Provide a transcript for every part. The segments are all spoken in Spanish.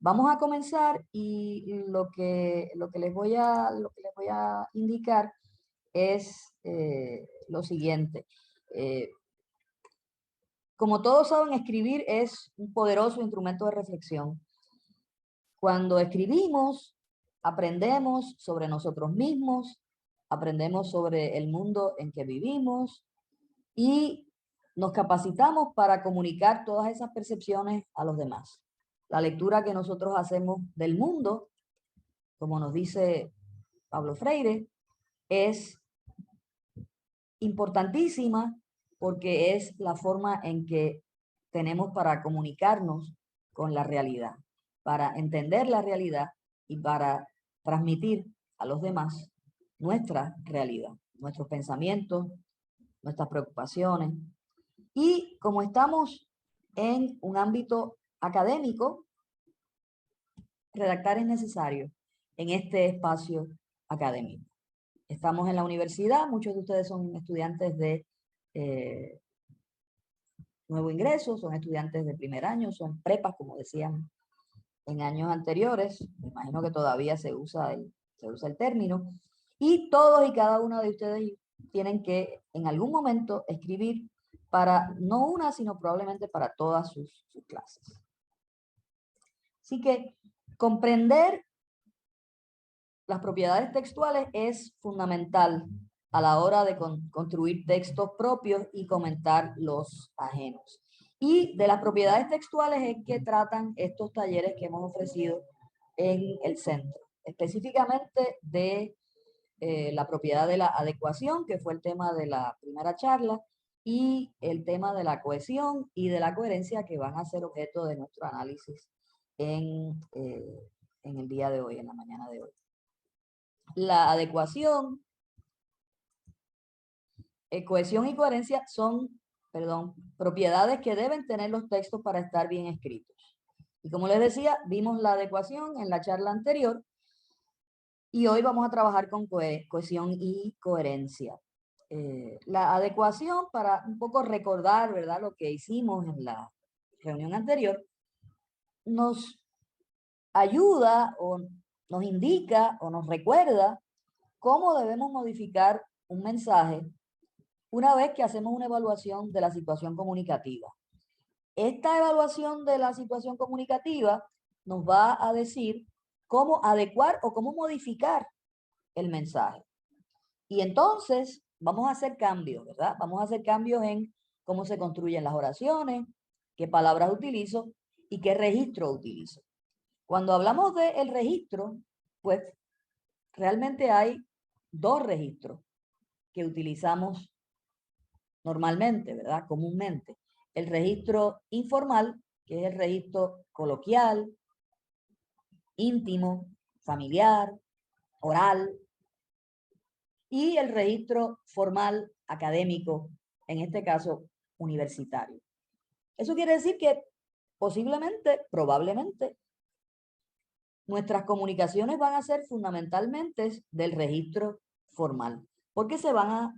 Vamos a comenzar y lo que les voy a indicar es lo siguiente. Eh, Como todos saben, escribir es un poderoso instrumento de reflexión. Cuando escribimos, aprendemos sobre nosotros mismos, aprendemos sobre el mundo en que vivimos y nos capacitamos para comunicar todas esas percepciones a los demás. La lectura que nosotros hacemos del mundo, como nos dice Pablo Freire, es importantísima porque es la forma en que tenemos para comunicarnos con la realidad, para entender la realidad y para transmitir a los demás nuestra realidad, nuestros pensamientos, nuestras preocupaciones. Y como estamos en un ámbito académico, redactar es necesario en este espacio académico. Estamos en la universidad, muchos de ustedes son estudiantes de nuevo ingreso, son estudiantes de primer año, son prepas, como decían en años anteriores. Me imagino que todavía se usa el término. Y todos y cada uno de ustedes tienen que en algún momento escribir para no una, sino probablemente para todas sus clases. Así que comprender las propiedades textuales es fundamental a la hora de construir textos propios y comentar los ajenos. Y de las propiedades textuales es que tratan estos talleres que hemos ofrecido en el centro, específicamente de la propiedad de la adecuación, que fue el tema de la primera charla, y el tema de la cohesión y de la coherencia, que van a ser objeto de nuestro análisis en el día de hoy, en la mañana de hoy. La adecuación, cohesión y coherencia son, propiedades que deben tener los textos para estar bien escritos. Y como les decía, vimos la adecuación en la charla anterior y hoy vamos a trabajar con cohesión y coherencia. La adecuación, para un poco recordar, ¿verdad?, lo que hicimos en la reunión anterior, nos ayuda o nos indica o nos recuerda cómo debemos modificar un mensaje una vez que hacemos una evaluación de la situación comunicativa. Esta evaluación de la situación comunicativa nos va a decir cómo adecuar o cómo modificar el mensaje. Y entonces vamos a hacer cambios, ¿verdad? Vamos a hacer cambios en cómo se construyen las oraciones, qué palabras utilizo y qué registro utilizo. Cuando hablamos del registro, pues realmente hay dos registros que utilizamos normalmente, ¿verdad? Comúnmente. El registro informal, que es el registro coloquial, íntimo, familiar, oral, y el registro formal académico, en este caso universitario. Eso quiere decir que posiblemente, probablemente, nuestras comunicaciones van a ser fundamentalmente del registro formal, porque se van a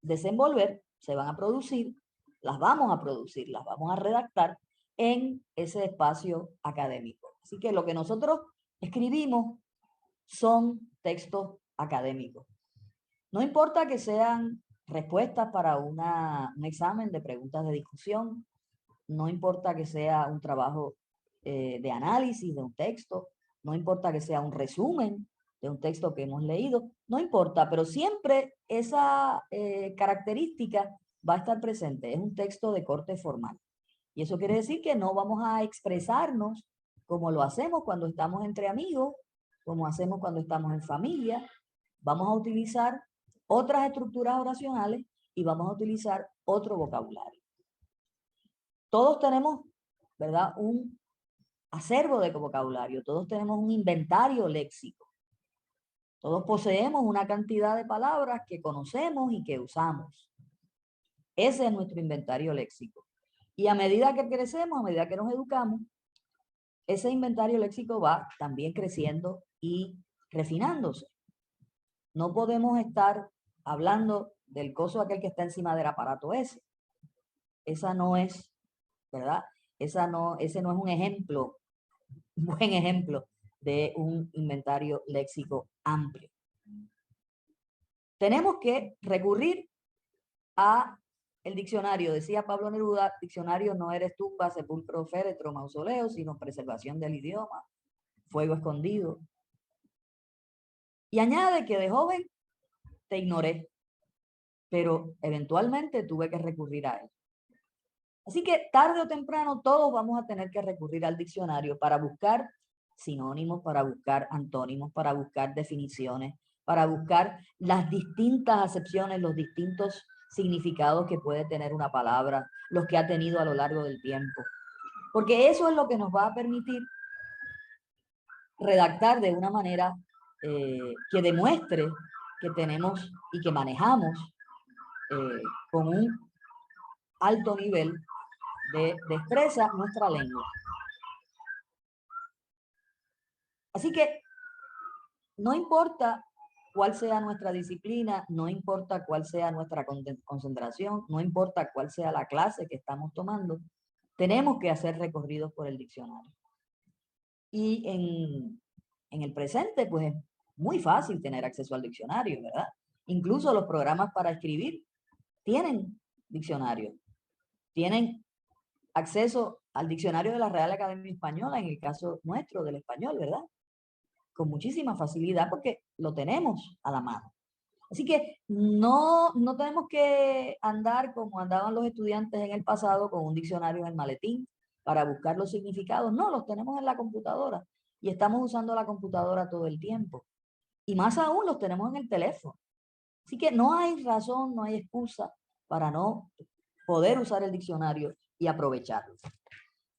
desenvolver, se van a producir, las vamos a redactar en ese espacio académico. Así que lo que nosotros escribimos son textos académicos. No importa que sean respuestas para un examen de preguntas de discusión, no importa que sea un trabajo de análisis de un texto, no importa que sea un resumen de un texto que hemos leído, no importa, pero siempre esa característica va a estar presente. Es un texto de corte formal. Y eso quiere decir que no vamos a expresarnos como lo hacemos cuando estamos entre amigos, como hacemos cuando estamos en familia. Vamos a utilizar otras estructuras oracionales y vamos a utilizar otro vocabulario. Todos tenemos, ¿verdad?, un acervo de vocabulario, todos tenemos un inventario léxico. Todos poseemos una cantidad de palabras que conocemos y que usamos. Ese es nuestro inventario léxico. Y a medida que crecemos, a medida que nos educamos, ese inventario léxico va también creciendo y refinándose. No podemos estar hablando del coso aquel que está encima del aparato ese. Esa no es, ¿verdad? Ese no es un ejemplo buen ejemplo de un inventario léxico amplio. Tenemos que recurrir a el diccionario. Decía Pablo Neruda, diccionario no eres tumba, sepulcro, féretro, mausoleo, sino preservación del idioma, fuego escondido. Y añade que de joven te ignoré, pero eventualmente tuve que recurrir a él. Así que tarde o temprano todos vamos a tener que recurrir al diccionario para buscar sinónimos, para buscar antónimos, para buscar definiciones, para buscar las distintas acepciones, los distintos significados que puede tener una palabra, los que ha tenido a lo largo del tiempo. Porque eso es lo que nos va a permitir redactar de una manera que demuestre que tenemos y que manejamos con un alto nivel de destreza nuestra lengua. Así que no importa cuál sea nuestra disciplina, no importa cuál sea nuestra concentración, no importa cuál sea la clase que estamos tomando, tenemos que hacer recorridos por el diccionario. Y en el presente, pues es muy fácil tener acceso al diccionario, ¿verdad? Incluso los programas para escribir tienen diccionario, tienen acceso al diccionario de la Real Academia Española, en el caso nuestro del español, ¿verdad? Con muchísima facilidad porque lo tenemos a la mano. Así que no tenemos que andar como andaban los estudiantes en el pasado con un diccionario en el maletín para buscar los significados. No, los tenemos en la computadora y estamos usando la computadora todo el tiempo. Y más aún los tenemos en el teléfono. Así que no hay razón, no hay excusa para no poder usar el diccionario y aprovecharlo.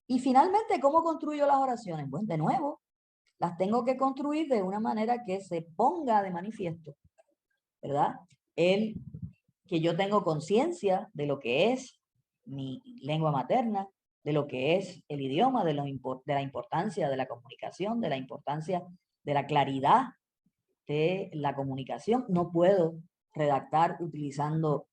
Y finalmente, ¿cómo construyo las oraciones? Bueno, de nuevo, las tengo que construir de una manera que se ponga de manifiesto, ¿verdad? El que yo tengo conciencia de lo que es mi lengua materna, de lo que es el idioma, de la importancia de la comunicación, de la importancia de la claridad de la comunicación. No puedo redactar utilizando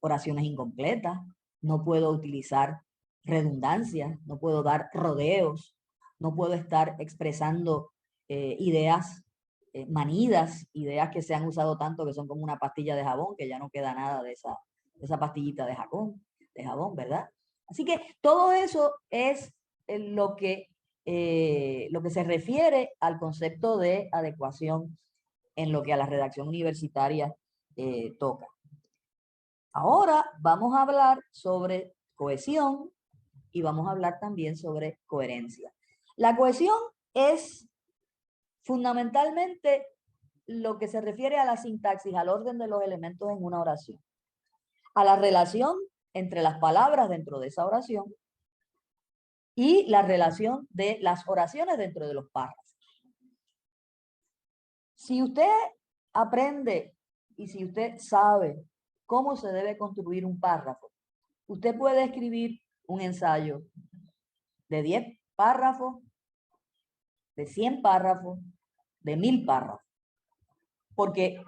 oraciones incompletas, no puedo utilizar redundancias, no puedo dar rodeos, no puedo estar expresando ideas manidas, ideas que se han usado tanto que son como una pastilla de jabón, que ya no queda nada de esa pastillita de jabón, ¿verdad? Así que todo eso es lo que se refiere al concepto de adecuación en lo que a la redacción universitaria toca. Ahora vamos a hablar sobre cohesión y vamos a hablar también sobre coherencia. La cohesión es fundamentalmente lo que se refiere a la sintaxis, al orden de los elementos en una oración, a la relación entre las palabras dentro de esa oración y la relación de las oraciones dentro de los párrafos. Si usted aprende y si usted sabe cómo se debe construir un párrafo, usted puede escribir un ensayo de 10 párrafos, de 100 párrafos, de 1000 párrafos, porque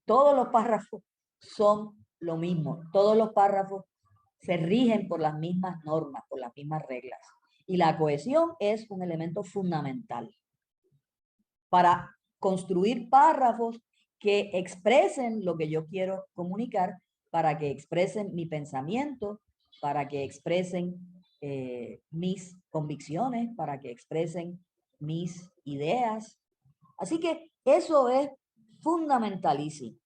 todos los párrafos son lo mismo, todos los párrafos se rigen por las mismas normas, por las mismas reglas. Y la cohesión es un elemento fundamental para construir párrafos que expresen lo que yo quiero comunicar, para que expresen mi pensamiento, para que expresen mis convicciones, para que expresen mis ideas. Así que eso es fundamentalísimo,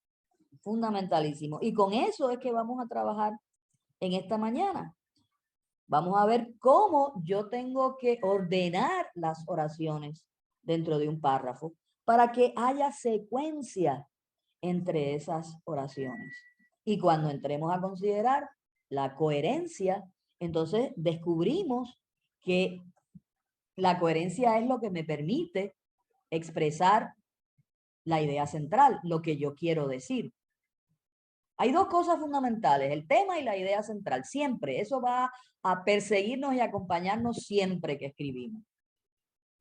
fundamentalísimo. Y con eso es que vamos a trabajar en esta mañana. Vamos a ver cómo yo tengo que ordenar las oraciones dentro de un párrafo para que haya secuencia entre esas oraciones. Y cuando entremos a considerar la coherencia, entonces descubrimos que la coherencia es lo que me permite expresar la idea central, lo que yo quiero decir. Hay dos cosas fundamentales, el tema y la idea central, siempre. Eso va a perseguirnos y acompañarnos siempre que escribimos.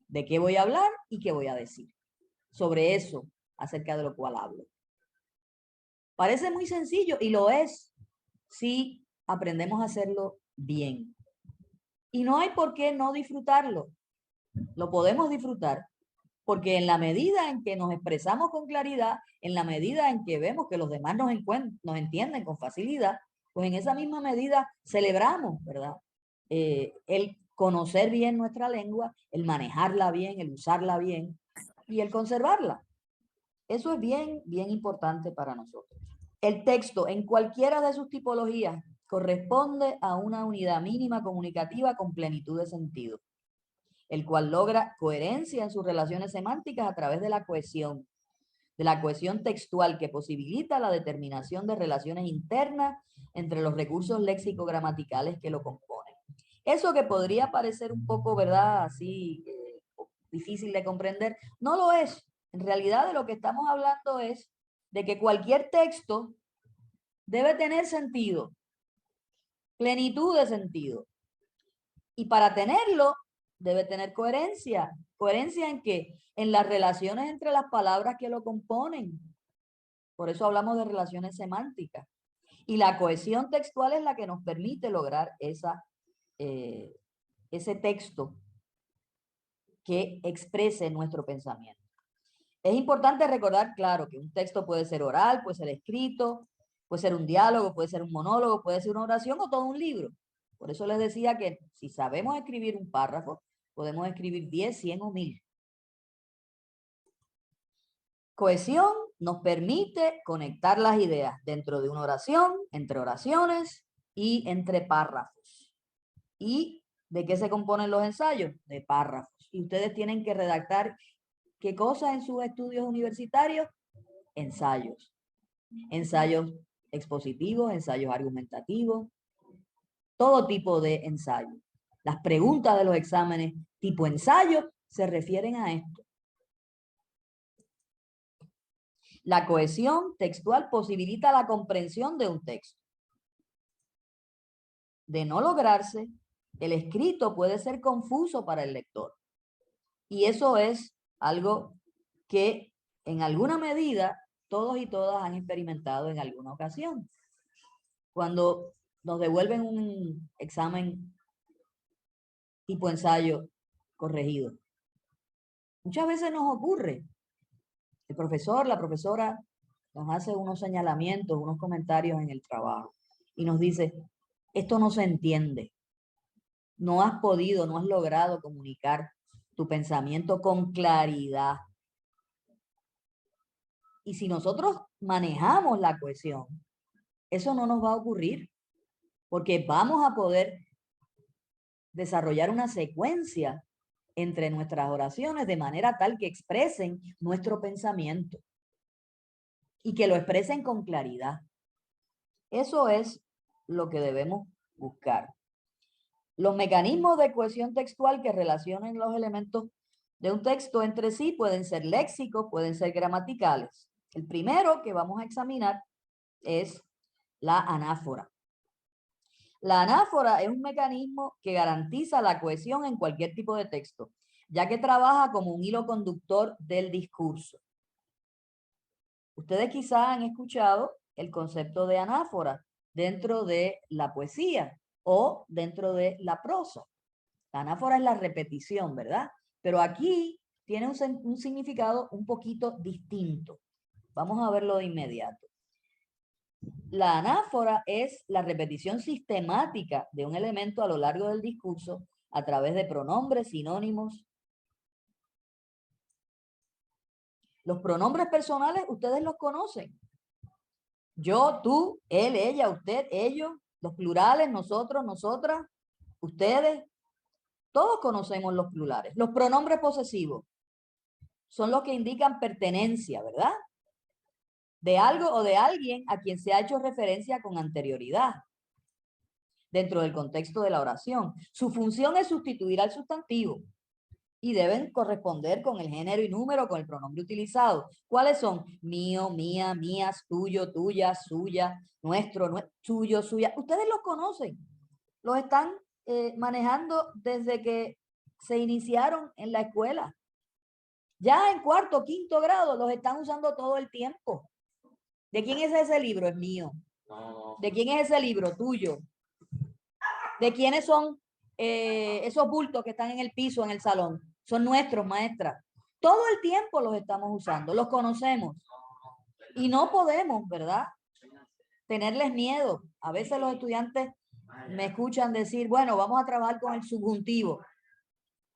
¿De qué voy a hablar y qué voy a decir? Sobre eso, acerca de lo cual hablo. Parece muy sencillo y lo es si aprendemos a hacerlo bien. Y no hay por qué no disfrutarlo. lo podemos disfrutar, porque en la medida en que nos expresamos con claridad, en la medida en que vemos que los demás nos entienden con facilidad, pues en esa misma medida celebramos, ¿verdad? El conocer bien nuestra lengua, el manejarla bien, el usarla bien y el conservarla. Eso es bien, bien importante para nosotros. El texto en cualquiera de sus tipologías corresponde a una unidad mínima comunicativa con plenitud de sentido, el cual logra coherencia en sus relaciones semánticas a través de la cohesión textual que posibilita la determinación de relaciones internas entre los recursos léxico-gramaticales que lo componen. Eso que podría parecer un poco, ¿verdad?, así difícil de comprender, no lo es. En realidad de lo que estamos hablando es de que cualquier texto debe tener sentido, plenitud de sentido. Y para tenerlo, debe tener coherencia. ¿Coherencia en qué? En las relaciones entre las palabras que lo componen. Por eso hablamos de relaciones semánticas. Y la cohesión textual es la que nos permite lograr ese texto que exprese nuestro pensamiento. Es importante recordar, claro, que un texto puede ser oral, puede ser escrito, puede ser un diálogo, puede ser un monólogo, puede ser una oración o todo un libro. Por eso les decía que si sabemos escribir un párrafo, podemos escribir 10, 100 o 1000. Cohesión nos permite conectar las ideas dentro de una oración, entre oraciones y entre párrafos. ¿Y de qué se componen los ensayos? De párrafos. Y ustedes tienen que redactar ¿qué cosas en sus estudios universitarios? Ensayos. Ensayos expositivos, ensayos argumentativos, todo tipo de ensayos. Las preguntas de los exámenes tipo ensayo se refieren a esto. La cohesión textual posibilita la comprensión de un texto. De no lograrse, el escrito puede ser confuso para el lector. Y eso es algo que en alguna medida todos y todas han experimentado en alguna ocasión. Cuando nos devuelven un examen tipo ensayo corregido. Muchas veces nos ocurre. El profesor, la profesora nos hace unos señalamientos, unos comentarios en el trabajo y nos dice, esto no se entiende. No has podido, no has logrado comunicar tu pensamiento con claridad. Y si nosotros manejamos la cohesión, eso no nos va a ocurrir, porque vamos a poder desarrollar una secuencia entre nuestras oraciones de manera tal que expresen nuestro pensamiento y que lo expresen con claridad. Eso es lo que debemos buscar. Los mecanismos de cohesión textual que relacionen los elementos de un texto entre sí pueden ser léxicos, pueden ser gramaticales. El primero que vamos a examinar es la anáfora. La anáfora es un mecanismo que garantiza la cohesión en cualquier tipo de texto, ya que trabaja como un hilo conductor del discurso. Ustedes quizás han escuchado el concepto de anáfora dentro de la poesía o dentro de la prosa. La anáfora es la repetición, ¿verdad? Pero aquí tiene un significado un poquito distinto. Vamos a verlo de inmediato. La anáfora es la repetición sistemática de un elemento a lo largo del discurso a través de pronombres, sinónimos. Los pronombres personales ustedes los conocen. Yo, tú, él, ella, usted, ellos, los plurales, nosotros, nosotras, ustedes. Todos conocemos los plurales. Los pronombres posesivos son los que indican pertenencia, ¿verdad? De algo o de alguien a quien se ha hecho referencia con anterioridad dentro del contexto de la oración. Su función es sustituir al sustantivo y deben corresponder con el género y número con el pronombre utilizado. ¿Cuáles son? Mío, mía, mías, tuyo, tuya, suya, nuestro, suyo, suya. Ustedes los conocen, los están manejando desde que se iniciaron en la escuela. Ya en cuarto, quinto grado los están usando todo el tiempo. ¿De quién es ese libro? Es mío. ¿De quién es ese libro? Tuyo. ¿De quiénes son esos bultos que están en el piso, en el salón? Son nuestros, maestras. Todo el tiempo los estamos usando, los conocemos. Y no podemos, ¿verdad?, tenerles miedo. A veces los estudiantes me escuchan decir, bueno, vamos a trabajar con el subjuntivo.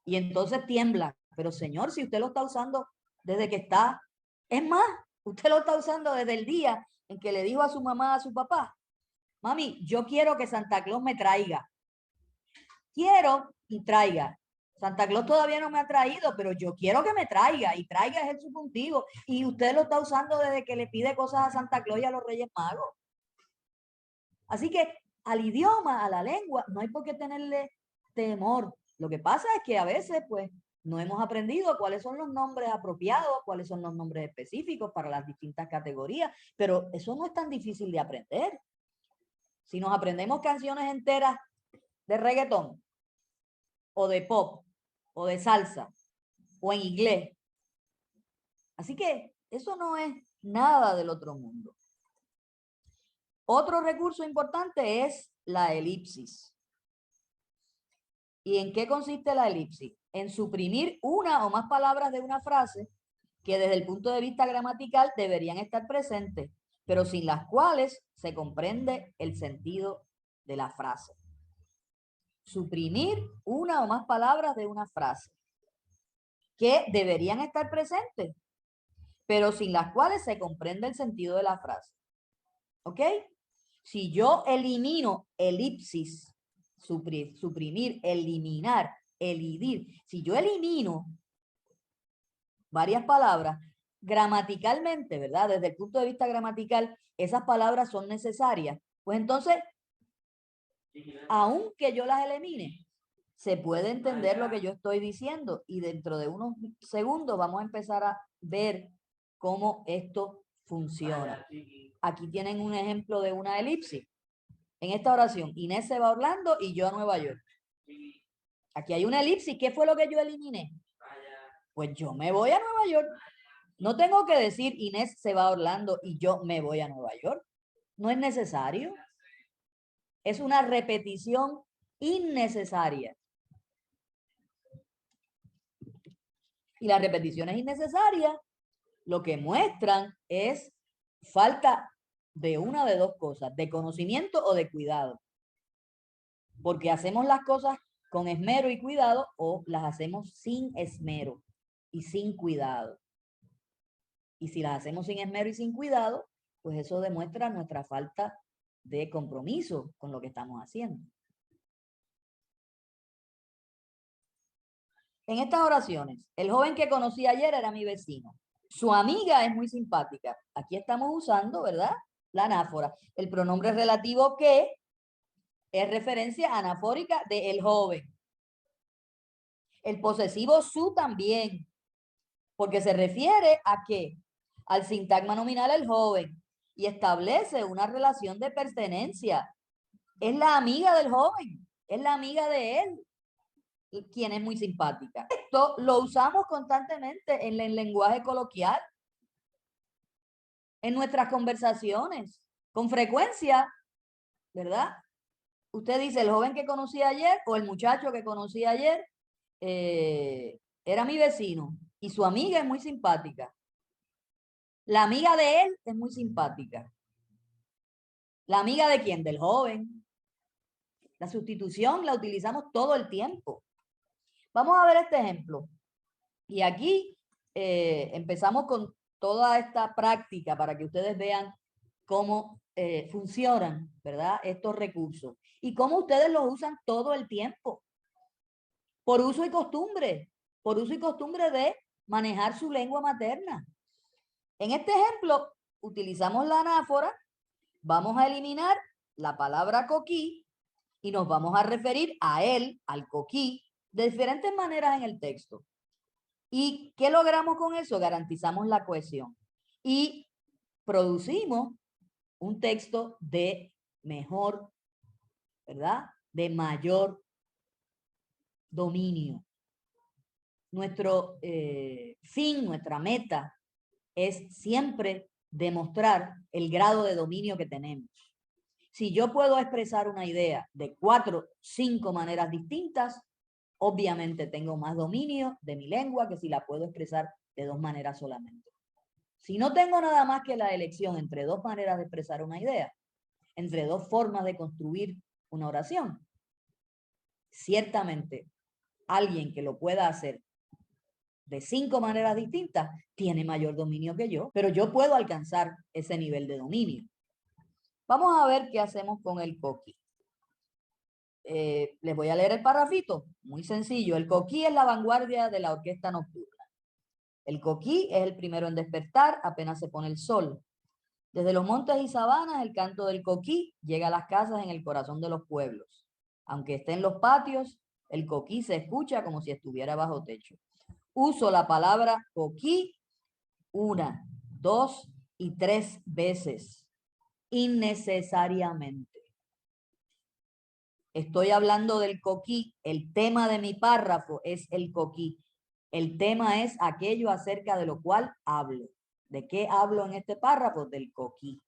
Y entonces tiemblan. Pero señor, si usted lo está usando desde que está, es más, usted lo está usando desde el día en que le dijo a su mamá, a su papá, mami, yo quiero que Santa Claus me traiga. Quiero y traiga. Santa Claus todavía no me ha traído, pero yo quiero que me traiga, y traiga es el subjuntivo. Y usted lo está usando desde que le pide cosas a Santa Claus y a los Reyes Magos. Así que al idioma, a la lengua, no hay por qué tenerle temor. Lo que pasa es que a veces, pues, no hemos aprendido cuáles son los nombres apropiados, cuáles son los nombres específicos para las distintas categorías, pero eso no es tan difícil de aprender. Si nos aprendemos canciones enteras de reggaetón, o de pop, o de salsa, o en inglés. Así que eso no es nada del otro mundo. Otro recurso importante es la elipsis. ¿Y en qué consiste la elipsis? En suprimir una o más palabras de una frase que desde el punto de vista gramatical deberían estar presentes, pero sin las cuales se comprende el sentido de la frase. Suprimir una o más palabras de una frase que deberían estar presentes, pero sin las cuales se comprende el sentido de la frase. ¿Ok? Si yo elimino elipsis, suprimir, eliminar, elidir, si yo elimino varias palabras, gramaticalmente, ¿verdad? Desde el punto de vista gramatical, esas palabras son necesarias. Pues entonces, aunque yo las elimine, se puede entender lo que yo estoy diciendo, y dentro de unos segundos vamos a empezar a ver cómo esto funciona. Aquí tienen un ejemplo de una elipsis. En esta oración, Inés se va a Orlando y yo a Nueva York. Aquí hay una elipsis. ¿Qué fue lo que yo eliminé? Pues yo me voy a Nueva York. No tengo que decir Inés se va a Orlando y yo me voy a Nueva York. No es necesario. Es una repetición innecesaria. Y las repeticiones innecesarias lo que muestran es falta de una de dos cosas, de conocimiento o de cuidado. Porque hacemos las cosas con esmero y cuidado, o las hacemos sin esmero y sin cuidado. Y si las hacemos sin esmero y sin cuidado, pues eso demuestra nuestra falta de compromiso con lo que estamos haciendo. En estas oraciones, el joven que conocí ayer era mi vecino. Su amiga es muy simpática. Aquí estamos usando, ¿verdad?, la anáfora. El pronombre relativo que es referencia anafórica de el joven. El posesivo su también, porque se refiere a qué? Al sintagma nominal el joven, y establece una relación de pertenencia. Es la amiga del joven, es la amiga de él, quien es muy simpática. Esto lo usamos constantemente en el lenguaje coloquial, en nuestras conversaciones, con frecuencia, ¿verdad? Usted dice, el joven que conocí ayer, o el muchacho que conocí ayer, era mi vecino, y su amiga es muy simpática. La amiga de él es muy simpática. ¿La amiga de quién? Del joven. La sustitución la utilizamos todo el tiempo. Vamos a ver este ejemplo. Y aquí empezamos con toda esta práctica para que ustedes vean cómo funcionan, ¿verdad?, estos recursos. Y cómo ustedes los usan todo el tiempo. Por uso y costumbre. Por uso y costumbre de manejar su lengua materna. En este ejemplo, utilizamos la anáfora. Vamos a eliminar la palabra coquí y nos vamos a referir a él, al coquí, de diferentes maneras en el texto. ¿Y qué logramos con eso? Garantizamos la cohesión y producimos un texto de mejor, ¿verdad?, de mayor dominio. Nuestro fin, nuestra meta es siempre demostrar el grado de dominio que tenemos. Si yo puedo expresar una idea de 4 o 5 maneras distintas, obviamente tengo más dominio de mi lengua que si la puedo expresar de dos maneras solamente. Si no tengo nada más que la elección entre dos maneras de expresar una idea, entre dos formas de construir una oración, ciertamente alguien que lo pueda hacer de 5 maneras distintas tiene mayor dominio que yo, pero yo puedo alcanzar ese nivel de dominio. Vamos a ver qué hacemos con el coquí. Les voy a leer el parrafito, muy sencillo. El coquí es la vanguardia de la orquesta nocturna. El coquí es el primero en despertar apenas se pone el sol. Desde los montes y sabanas, el canto del coquí llega a las casas en el corazón de los pueblos. Aunque esté en los patios, el coquí se escucha como si estuviera bajo techo. Uso la palabra coquí 1, 2 y 3 veces, innecesariamente. Estoy hablando del coquí. El tema de mi párrafo es el coquí. El tema es aquello acerca de lo cual hablo. ¿De qué hablo en este párrafo? Del coquí.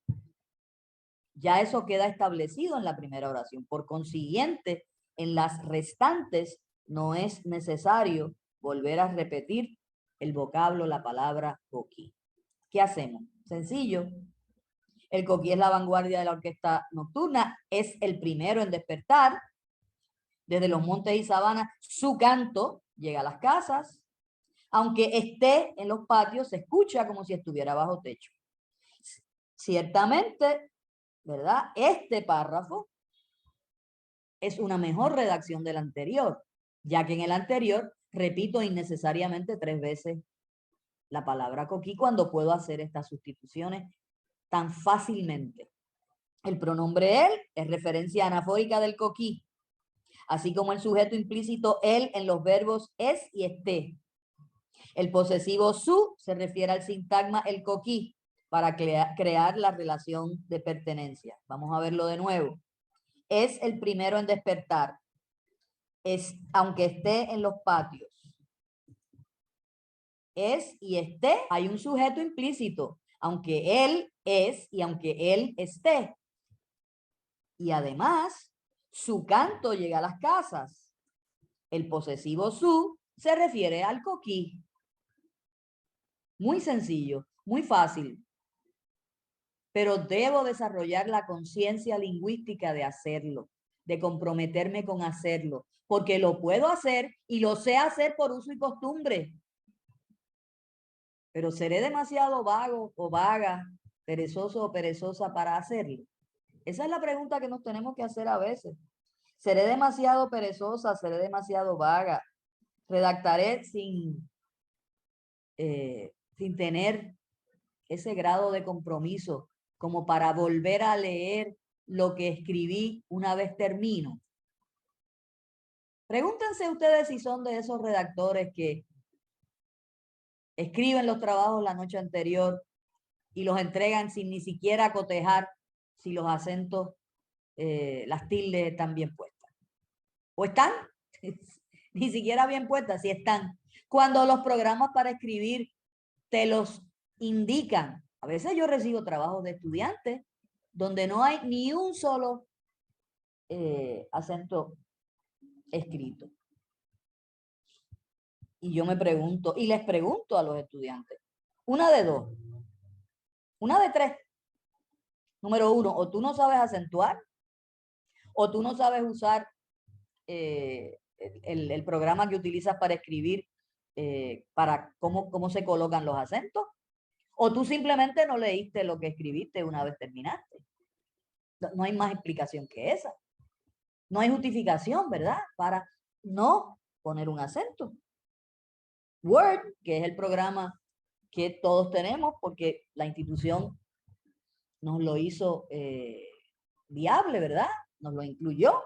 Ya eso queda establecido en la primera oración. Por consiguiente, en las restantes no es necesario volver a repetir el vocablo, la palabra coquí. ¿Qué hacemos? Sencillo. El coquí es la vanguardia de la orquesta nocturna, es el primero en despertar. Desde los montes y sabanas, su canto llega a las casas. Aunque esté en los patios, se escucha como si estuviera bajo techo. Ciertamente, ¿verdad? Este párrafo es una mejor redacción del anterior, ya que en el anterior repito innecesariamente 3 veces la palabra coquí cuando puedo hacer estas sustituciones tan fácilmente. El pronombre él es referencia anafórica del coquí, así como el sujeto implícito él en los verbos es y esté. El posesivo su se refiere al sintagma el coquí para crear la relación de pertenencia. Vamos a verlo de nuevo. Es el primero en despertar, aunque esté en los patios. Es y esté, hay un sujeto implícito, aunque él es y aunque él esté. Y además, su canto llega a las casas. El posesivo su se refiere al coquí. Muy sencillo, muy fácil. Pero debo desarrollar la conciencia lingüística de hacerlo, de comprometerme con hacerlo, porque lo puedo hacer y lo sé hacer por uso y costumbre. Pero seré demasiado vago o vaga, perezoso o perezosa para hacerlo. Esa es la pregunta que nos tenemos que hacer a veces. ¿Seré demasiado perezosa? ¿Seré demasiado vaga? ¿Redactaré sin tener ese grado de compromiso como para volver a leer lo que escribí una vez termino? Pregúntense ustedes si son de esos redactores que escriben los trabajos la noche anterior y los entregan sin ni siquiera cotejar si los acentos, las tildes están bien puestas. ¿O están? Ni siquiera bien puestas, si están. Cuando los programas para escribir te los indican. A veces yo recibo trabajos de estudiantes donde no hay ni un solo acento escrito. Y yo me pregunto, y les pregunto a los estudiantes, una de dos, una de tres. Número uno, o tú no sabes acentuar, o tú no sabes usar el programa que utilizas para escribir, para cómo se colocan los acentos, o tú simplemente no leíste lo que escribiste una vez terminaste. No hay más explicación que esa. No hay justificación, ¿verdad? Para no poner un acento. Word, que es el programa que todos tenemos porque la institución nos lo hizo viable, ¿verdad? Nos lo incluyó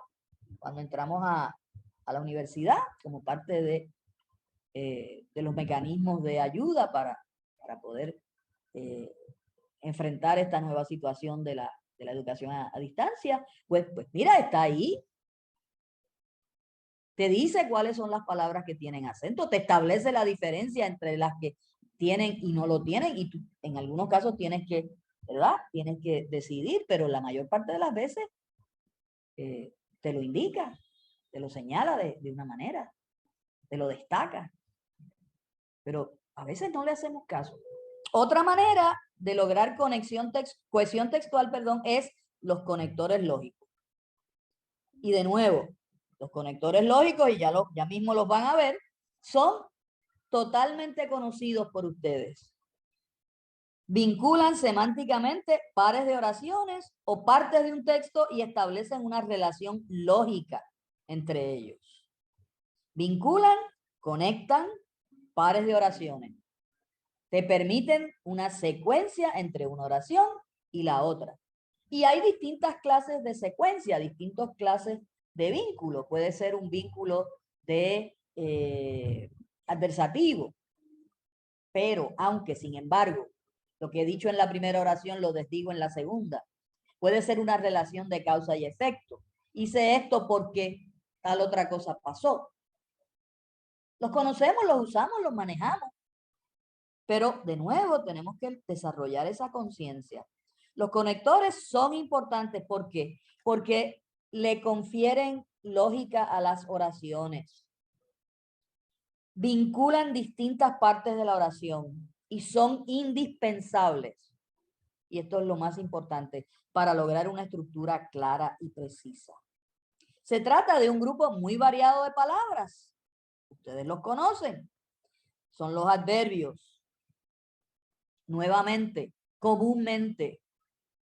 cuando entramos a la universidad como parte de los mecanismos de ayuda para poder enfrentar esta nueva situación de la educación a distancia. Pues mira, está ahí. Te dice cuáles son las palabras que tienen acento, te establece la diferencia entre las que tienen y no lo tienen, y tú en algunos casos tienes que, ¿verdad? Tienes que decidir, pero la mayor parte de las veces te lo indica, te lo señala de una manera. te lo destaca. Pero a veces no le hacemos caso. Otra manera de lograr cohesión textual, es los conectores lógicos. Y de nuevo, los conectores lógicos, y ya mismo los van a ver, son totalmente conocidos por ustedes. Vinculan semánticamente pares de oraciones o partes de un texto y establecen una relación lógica entre ellos. Vinculan, conectan pares de oraciones. Te permiten una secuencia entre una oración y la otra. Y hay distintas clases de secuencia, distintas clases de vínculo. Puede ser un vínculo de adversativo, pero aunque, sin embargo, lo que he dicho en la primera oración lo desdigo en la segunda. Puede ser una relación de causa y efecto. Hice esto porque tal otra cosa pasó. Los conocemos, los usamos, los manejamos. Pero de nuevo tenemos que desarrollar esa conciencia. Los conectores son importantes. ¿Por qué? Porque le confieren lógica a las oraciones. Vinculan distintas partes de la oración y son indispensables. Y esto es lo más importante para lograr una estructura clara y precisa. Se trata de un grupo muy variado de palabras. Ustedes los conocen. Son los adverbios. Nuevamente, comúnmente,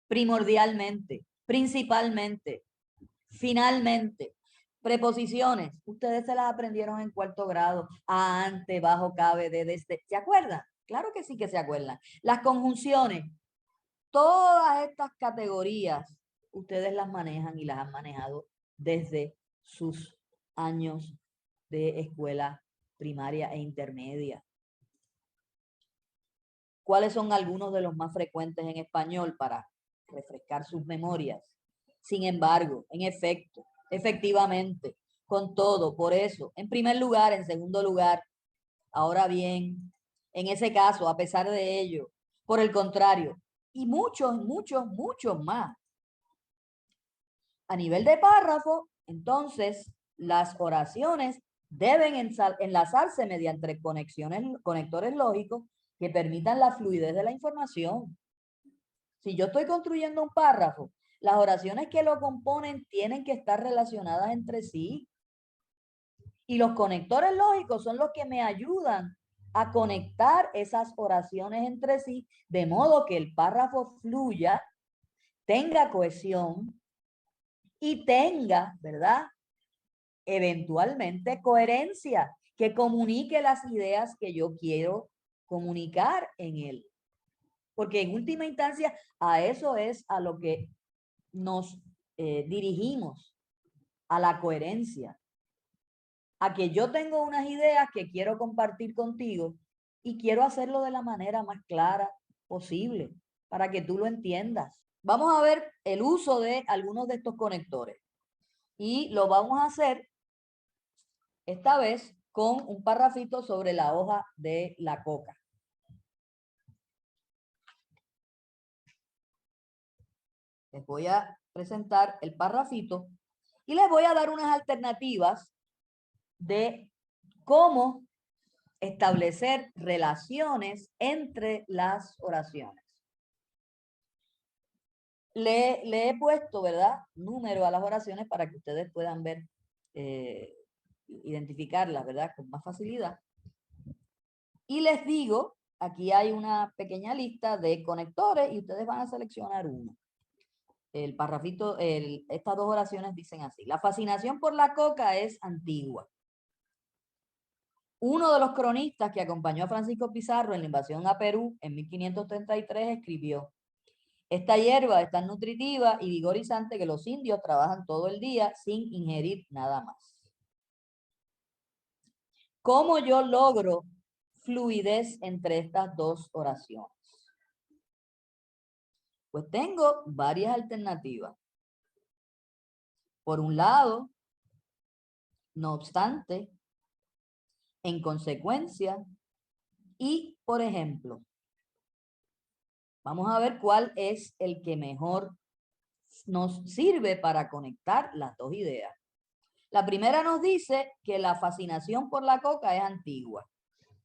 primordialmente, principalmente, finalmente. Preposiciones, ustedes se las aprendieron en cuarto grado, a, ante, bajo, cabe, de, desde. ¿Se acuerdan? Claro que sí que se acuerdan. Las conjunciones, todas estas categorías, ustedes las manejan y las han manejado desde sus años de escuela primaria e intermedia. ¿Cuáles son algunos de los más frecuentes en español para refrescar sus memorias? Sin embargo, en efecto, efectivamente, con todo, por eso, en primer lugar, en segundo lugar, ahora bien, en ese caso, a pesar de ello, por el contrario, y muchos más. A nivel de párrafo, entonces, las oraciones deben enlazarse mediante conectores lógicos que permitan la fluidez de la información. Si yo estoy construyendo un párrafo, las oraciones que lo componen tienen que estar relacionadas entre sí. Y los conectores lógicos son los que me ayudan a conectar esas oraciones entre sí, de modo que el párrafo fluya, tenga cohesión y tenga, ¿verdad?, eventualmente coherencia, que comunique las ideas que yo quiero comunicar en él. Porque en última instancia a eso es a lo que nos dirigimos, a la coherencia. A que yo tengo unas ideas que quiero compartir contigo y quiero hacerlo de la manera más clara posible para que tú lo entiendas. Vamos a ver el uso de algunos de estos conectores y lo vamos a hacer esta vez con un parrafito sobre la hoja de la coca. Les voy a presentar el parrafito y les voy a dar unas alternativas de cómo establecer relaciones entre las oraciones. Le he puesto, ¿verdad?, número a las oraciones para que ustedes puedan ver, identificarlas, ¿verdad?, con más facilidad. Y les digo, aquí hay una pequeña lista de conectores y ustedes van a seleccionar uno. El parrafito, estas dos oraciones dicen así: la fascinación por la coca es antigua. Uno de los cronistas que acompañó a Francisco Pizarro en la invasión a Perú en 1533 escribió: esta hierba es tan nutritiva y vigorizante que los indios trabajan todo el día sin ingerir nada más. ¿Cómo yo logro fluidez entre estas dos oraciones? Pues tengo varias alternativas. Por un lado, no obstante, en consecuencia y por ejemplo. Vamos a ver cuál es el que mejor nos sirve para conectar las dos ideas. La primera nos dice que la fascinación por la coca es antigua.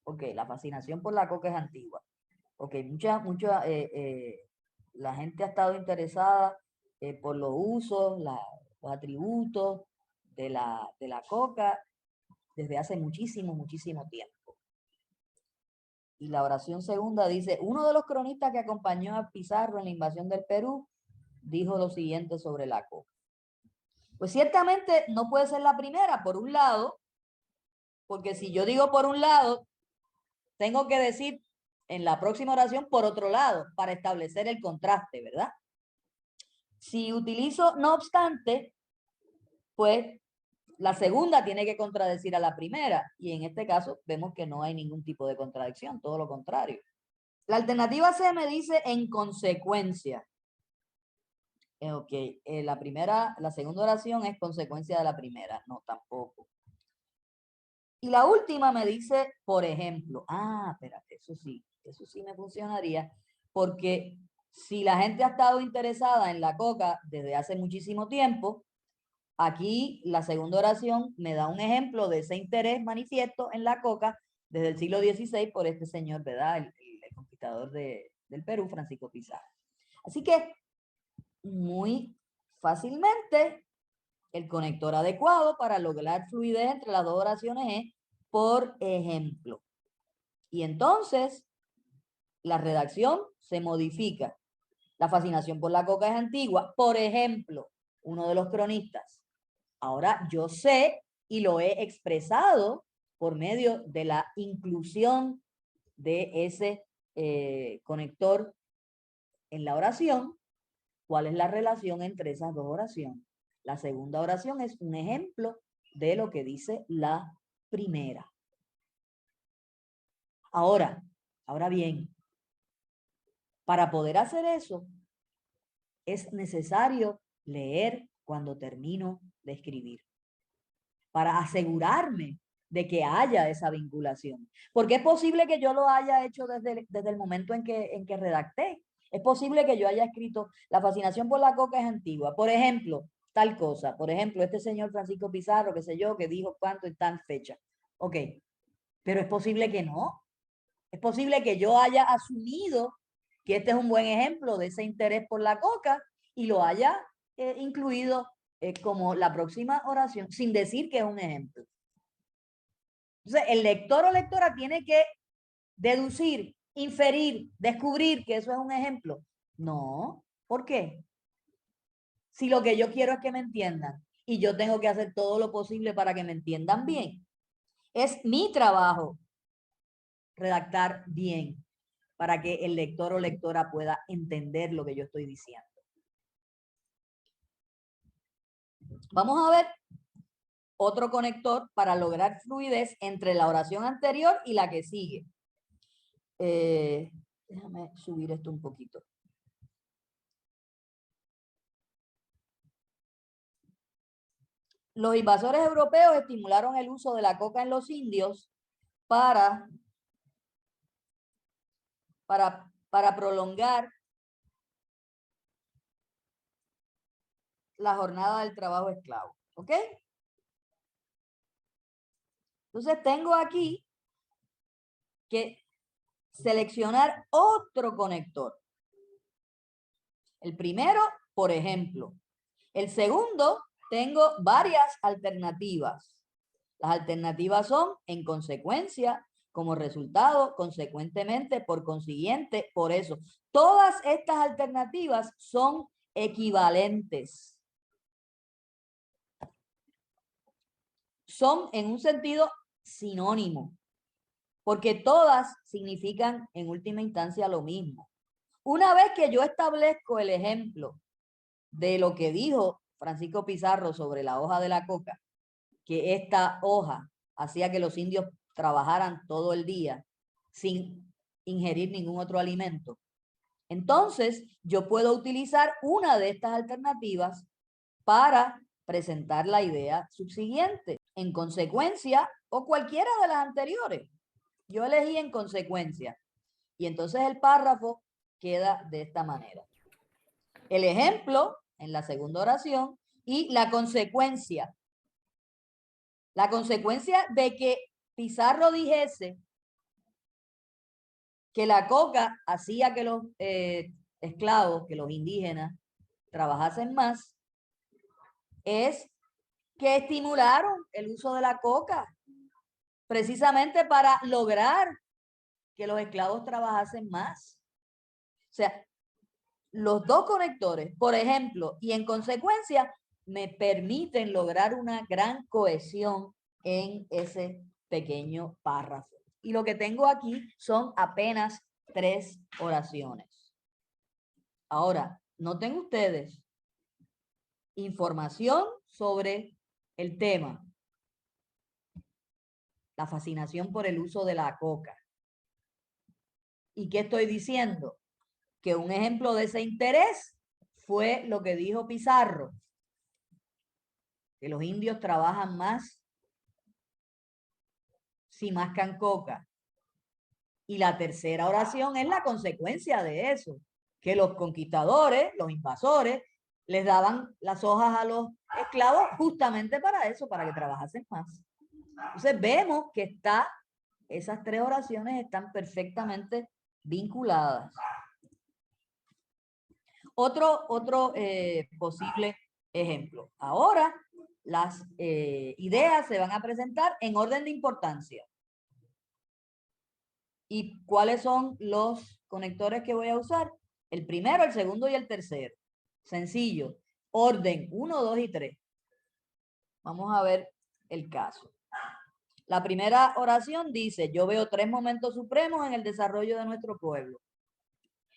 Ok, la fascinación por la coca es antigua. Ok, la gente ha estado interesada por los usos, los atributos de la coca desde hace muchísimo, muchísimo tiempo. Y la oración segunda dice, uno de los cronistas que acompañó a Pizarro en la invasión del Perú dijo lo siguiente sobre la coca. Pues ciertamente no puede ser la primera, por un lado, porque si yo digo por un lado, tengo que decir en la próxima oración por otro lado, para establecer el contraste, ¿verdad? Si utilizo no obstante, pues la segunda tiene que contradecir a la primera, y en este caso vemos que no hay ningún tipo de contradicción, todo lo contrario. La alternativa C me dice en consecuencia. Ok, la segunda oración es consecuencia de la primera, no, tampoco. Y la última me dice, por ejemplo, espérate, eso sí me funcionaría, porque si la gente ha estado interesada en la coca desde hace muchísimo tiempo, aquí la segunda oración me da un ejemplo de ese interés manifiesto en la coca desde el siglo XVI por este señor, ¿verdad? El conquistador del Perú, Francisco Pizarro. Así que muy fácilmente el conector adecuado para lograr fluidez entre las dos oraciones es por ejemplo. Y entonces la redacción se modifica. La fascinación por la coca es antigua. Por ejemplo, uno de los cronistas. Ahora yo sé y lo he expresado por medio de la inclusión de ese conector en la oración. ¿Cuál es la relación entre esas dos oraciones? La segunda oración es un ejemplo de lo que dice la primera. Ahora bien, para poder hacer eso, es necesario leer cuando termino de escribir, para asegurarme de que haya esa vinculación. Porque es posible que yo lo haya hecho desde el momento en que redacté. Es posible que yo haya escrito, la fascinación por la coca es antigua. Por ejemplo, tal cosa. Por ejemplo, este señor Francisco Pizarro, qué sé yo, que dijo cuánto en tal fecha. Ok, pero es posible que no. Es posible que yo haya asumido que este es un buen ejemplo de ese interés por la coca y lo haya incluido como la próxima oración, sin decir que es un ejemplo. Entonces, el lector o lectora tiene que deducir, inferir, descubrir que eso es un ejemplo. No, ¿por qué? Si lo que yo quiero es que me entiendan y yo tengo que hacer todo lo posible para que me entiendan bien. Es mi trabajo redactar bien para que el lector o lectora pueda entender lo que yo estoy diciendo. Vamos a ver otro conector para lograr fluidez entre la oración anterior y la que sigue. Déjame subir esto un poquito. Los invasores europeos estimularon el uso de la coca en los indios para prolongar la jornada del trabajo esclavo. ¿Ok? Entonces tengo aquí que seleccionar otro conector. El primero, por ejemplo. El segundo, tengo varias alternativas. Las alternativas son en consecuencia, como resultado, consecuentemente, por consiguiente, por eso. Todas estas alternativas son equivalentes. Son en un sentido sinónimo, porque todas significan en última instancia lo mismo. Una vez que yo establezco el ejemplo de lo que dijo Francisco Pizarro sobre la hoja de la coca, que esta hoja hacía que los indios trabajaran todo el día sin ingerir ningún otro alimento. Entonces, yo puedo utilizar una de estas alternativas para presentar la idea subsiguiente. En consecuencia, o cualquiera de las anteriores. Yo elegí en consecuencia. Y entonces el párrafo queda de esta manera. El ejemplo en la segunda oración y la consecuencia La consecuencia de que Pizarro dijese que la coca hacía que los esclavos, que los indígenas trabajasen más, es que estimularon el uso de la coca precisamente para lograr que los esclavos trabajasen más. O sea, los dos conectores, por ejemplo, y en consecuencia, me permiten lograr una gran cohesión en ese pequeño párrafo. Y lo que tengo aquí son apenas 3 oraciones. Ahora, noten ustedes información sobre el tema. La fascinación por el uso de la coca. ¿Y qué estoy diciendo? Que un ejemplo de ese interés fue lo que dijo Pizarro, que los indios trabajan más si mascan coca. Y la tercera oración es la consecuencia de eso, que los conquistadores, los invasores, les daban las hojas a los esclavos justamente para eso, para que trabajasen más. Entonces vemos que esas 3 oraciones están perfectamente vinculadas. Otro posible ejemplo. Ahora las ideas se van a presentar en orden de importancia. ¿Y cuáles son los conectores que voy a usar? El primero, el segundo y el tercero. Sencillo. Orden 1, 2 y 3. Vamos a ver el caso. La primera oración dice, yo veo 3 momentos supremos en el desarrollo de nuestro pueblo.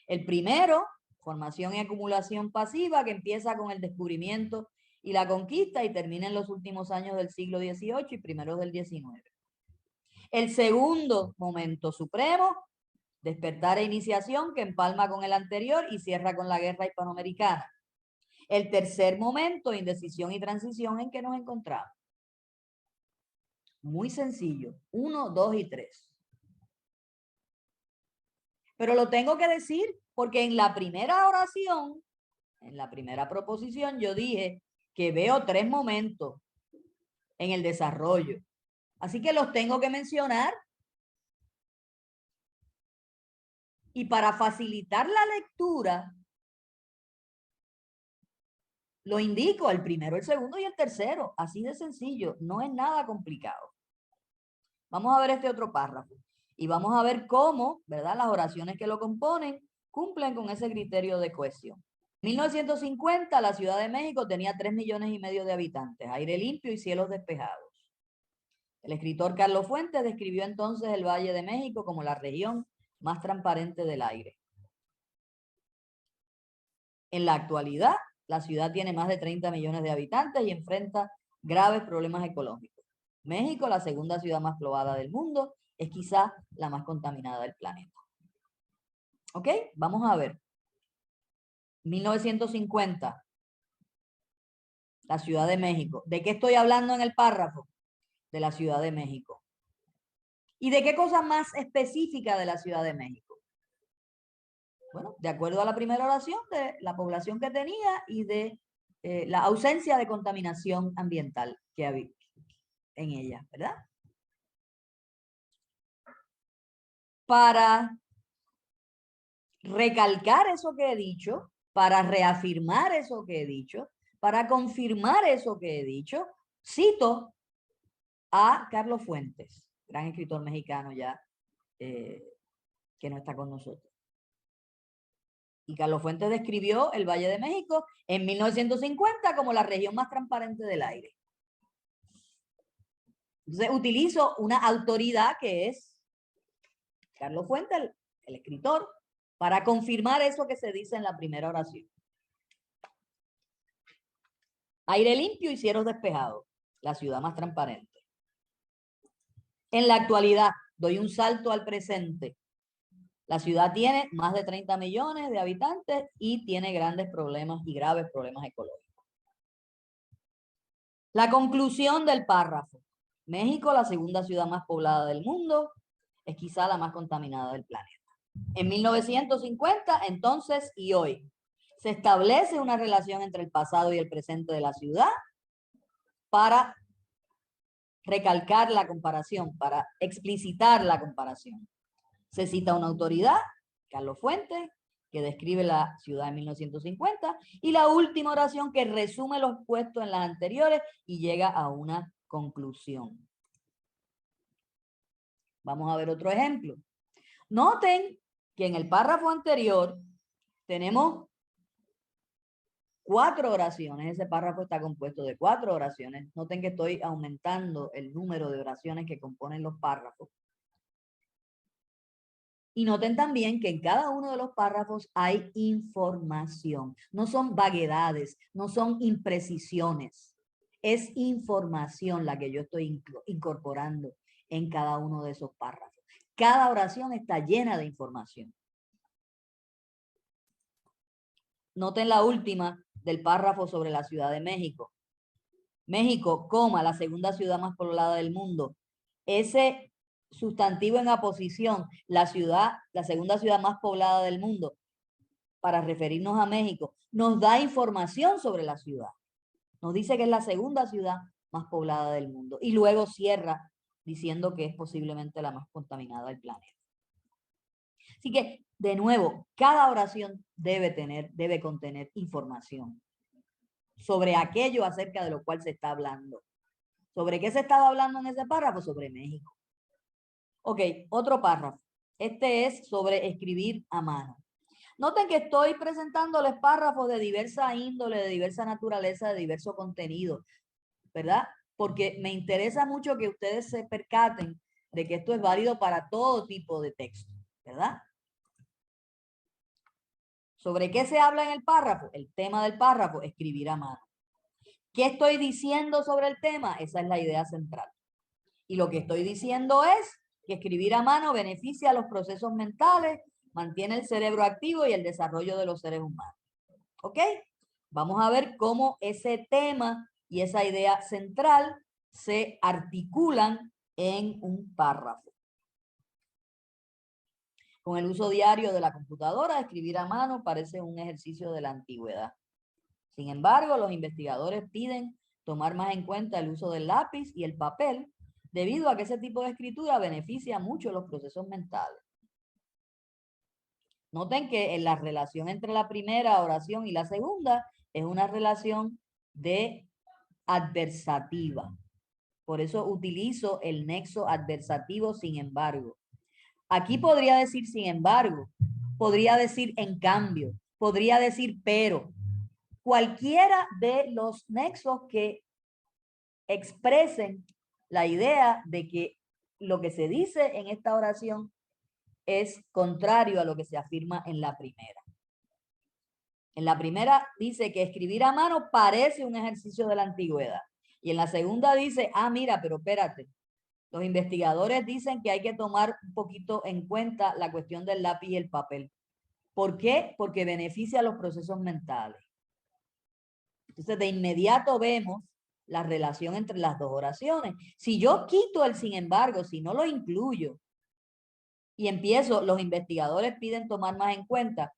El primero, formación y acumulación pasiva, que empieza con el descubrimiento y la conquista y termina en los últimos años del siglo XVIII y primeros del XIX. El segundo momento supremo, despertar e iniciación, que empalma con el anterior y cierra con la guerra hispanoamericana. El tercer momento, indecisión y transición, en que nos encontramos. Muy sencillo. 1, 2 y 3. Pero lo tengo que decir porque en la primera oración, en la primera proposición, yo dije que veo 3 momentos en el desarrollo. Así que los tengo que mencionar. Y para facilitar la lectura, lo indico, el primero, el segundo y el tercero. Así de sencillo, no es nada complicado. Vamos a ver este otro párrafo. Y vamos a ver cómo, ¿verdad?, las oraciones que lo componen cumplen con ese criterio de cohesión. En 1950, la Ciudad de México tenía 3,5 millones de habitantes, aire limpio y cielos despejados. El escritor Carlos Fuentes describió entonces el Valle de México como la región más transparente del aire. En la actualidad, la ciudad tiene más de 30 millones de habitantes y enfrenta graves problemas ecológicos. México, la segunda ciudad más poblada del mundo, es quizá la más contaminada del planeta. ¿Ok? Vamos a ver. 1950. La Ciudad de México. ¿De qué estoy hablando en el párrafo? De la Ciudad de México. ¿Y de qué cosa más específica de la Ciudad de México? Bueno, de acuerdo a la primera oración, de la población que tenía y de la ausencia de contaminación ambiental que había en ella, ¿verdad? Para recalcar eso que he dicho, para reafirmar eso que he dicho, para confirmar eso que he dicho, cito a Carlos Fuentes, gran escritor mexicano ya que no está con nosotros. Y Carlos Fuentes describió el Valle de México en 1950 como la región más transparente del aire. Entonces utilizo una autoridad que es Carlos Fuentes, el escritor, para confirmar eso que se dice en la primera oración. Aire limpio y cielos despejados, la ciudad más transparente. En la actualidad, doy un salto al presente. La ciudad tiene más de 30 millones de habitantes y tiene grandes problemas y graves problemas ecológicos. La conclusión del párrafo. México, la segunda ciudad más poblada del mundo, es quizá la más contaminada del planeta. En 1950, entonces y hoy, se establece una relación entre el pasado y el presente de la ciudad para recalcar la comparación, para explicitar la comparación. Se cita una autoridad, Carlos Fuentes, que describe la ciudad en 1950, y la última oración que resume los puestos en las anteriores y llega a una conclusión. Vamos a ver otro ejemplo. Noten que en el párrafo anterior tenemos 4 oraciones. Ese párrafo está compuesto de 4 oraciones. Noten que estoy aumentando el número de oraciones que componen los párrafos. Y noten también que en cada uno de los párrafos hay información. No son vaguedades, no son imprecisiones. Es información la que yo estoy incorporando en cada uno de esos párrafos. Cada oración está llena de información. Noten la última del párrafo sobre la Ciudad de México. México, la segunda ciudad más poblada del mundo. Ese sustantivo en aposición, la segunda ciudad más poblada del mundo, para referirnos a México, nos da información sobre la ciudad. Nos dice que es la segunda ciudad más poblada del mundo. Y luego cierra diciendo que es posiblemente la más contaminada del planeta. Así que, de nuevo, cada oración debe contener información sobre aquello acerca de lo cual se está hablando. ¿Sobre qué se estaba hablando en ese párrafo? Sobre México. Ok, otro párrafo. Este es sobre escribir a mano. Noten que estoy presentándoles párrafos de diversa índole, de diversa naturaleza, de diverso contenido, ¿verdad? Porque me interesa mucho que ustedes se percaten de que esto es válido para todo tipo de texto, ¿verdad? ¿Sobre qué se habla en el párrafo? El tema del párrafo, escribir a mano. ¿Qué estoy diciendo sobre el tema? Esa es la idea central. Y lo que estoy diciendo es que escribir a mano beneficia a los procesos mentales, mantiene el cerebro activo y el desarrollo de los seres humanos. ¿Ok? Vamos a ver cómo ese tema y esa idea central se articulan en un párrafo. Con el uso diario de la computadora, escribir a mano parece un ejercicio de la antigüedad. Sin embargo, los investigadores piden tomar más en cuenta el uso del lápiz y el papel, debido a que ese tipo de escritura beneficia mucho los procesos mentales. Noten que en la relación entre la primera oración y la segunda es una relación de adversativa. Por eso utilizo el nexo adversativo sin embargo. Aquí podría decir sin embargo, podría decir en cambio, podría decir pero. Cualquiera de los nexos que expresen la idea de que lo que se dice en esta oración es contrario a lo que se afirma en la primera. En la primera dice que escribir a mano parece un ejercicio de la antigüedad. Y en la segunda dice, mira, pero espérate. Los investigadores dicen que hay que tomar un poquito en cuenta la cuestión del lápiz y el papel. ¿Por qué? Porque beneficia a los procesos mentales. Entonces, de inmediato vemos la relación entre las dos oraciones. Si yo quito el sin embargo, si no lo incluyo, y empiezo, los investigadores piden tomar más en cuenta,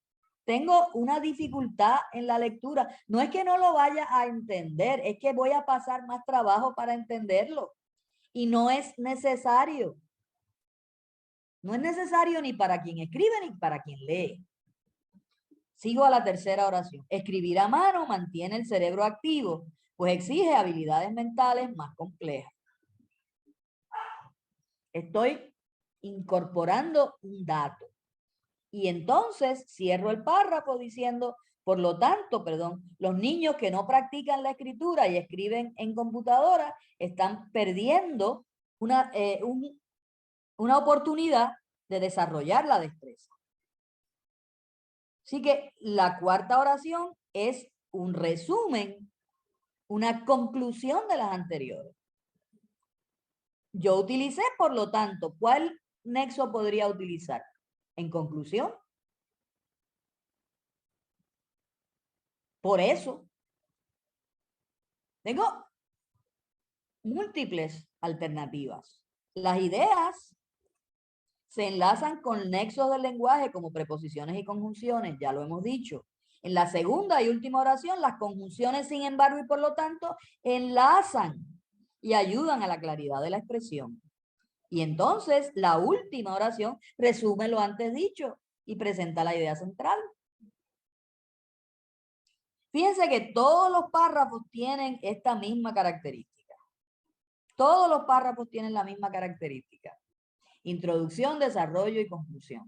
tengo una dificultad en la lectura. No es que no lo vaya a entender, es que voy a pasar más trabajo para entenderlo. Y no es necesario. No es necesario ni para quien escribe ni para quien lee. Sigo a la tercera oración. Escribir a mano mantiene el cerebro activo, pues exige habilidades mentales más complejas. Estoy incorporando un dato. Y entonces cierro el párrafo diciendo, por lo tanto, los niños que no practican la escritura y escriben en computadora están perdiendo una oportunidad de desarrollar la destreza. Así que la cuarta oración es un resumen, una conclusión de las anteriores. Yo utilicé, por lo tanto, ¿cuál nexo podría utilizar? En conclusión. Por eso, tengo múltiples alternativas. Las ideas se enlazan con nexos del lenguaje como preposiciones y conjunciones, ya lo hemos dicho. En la segunda y última oración, las conjunciones, sin embargo, y por lo tanto, enlazan y ayudan a la claridad de la expresión. Y entonces la última oración resume lo antes dicho y presenta la idea central. Fíjense que todos los párrafos tienen esta misma característica. Todos los párrafos tienen la misma característica. Introducción, desarrollo y conclusión.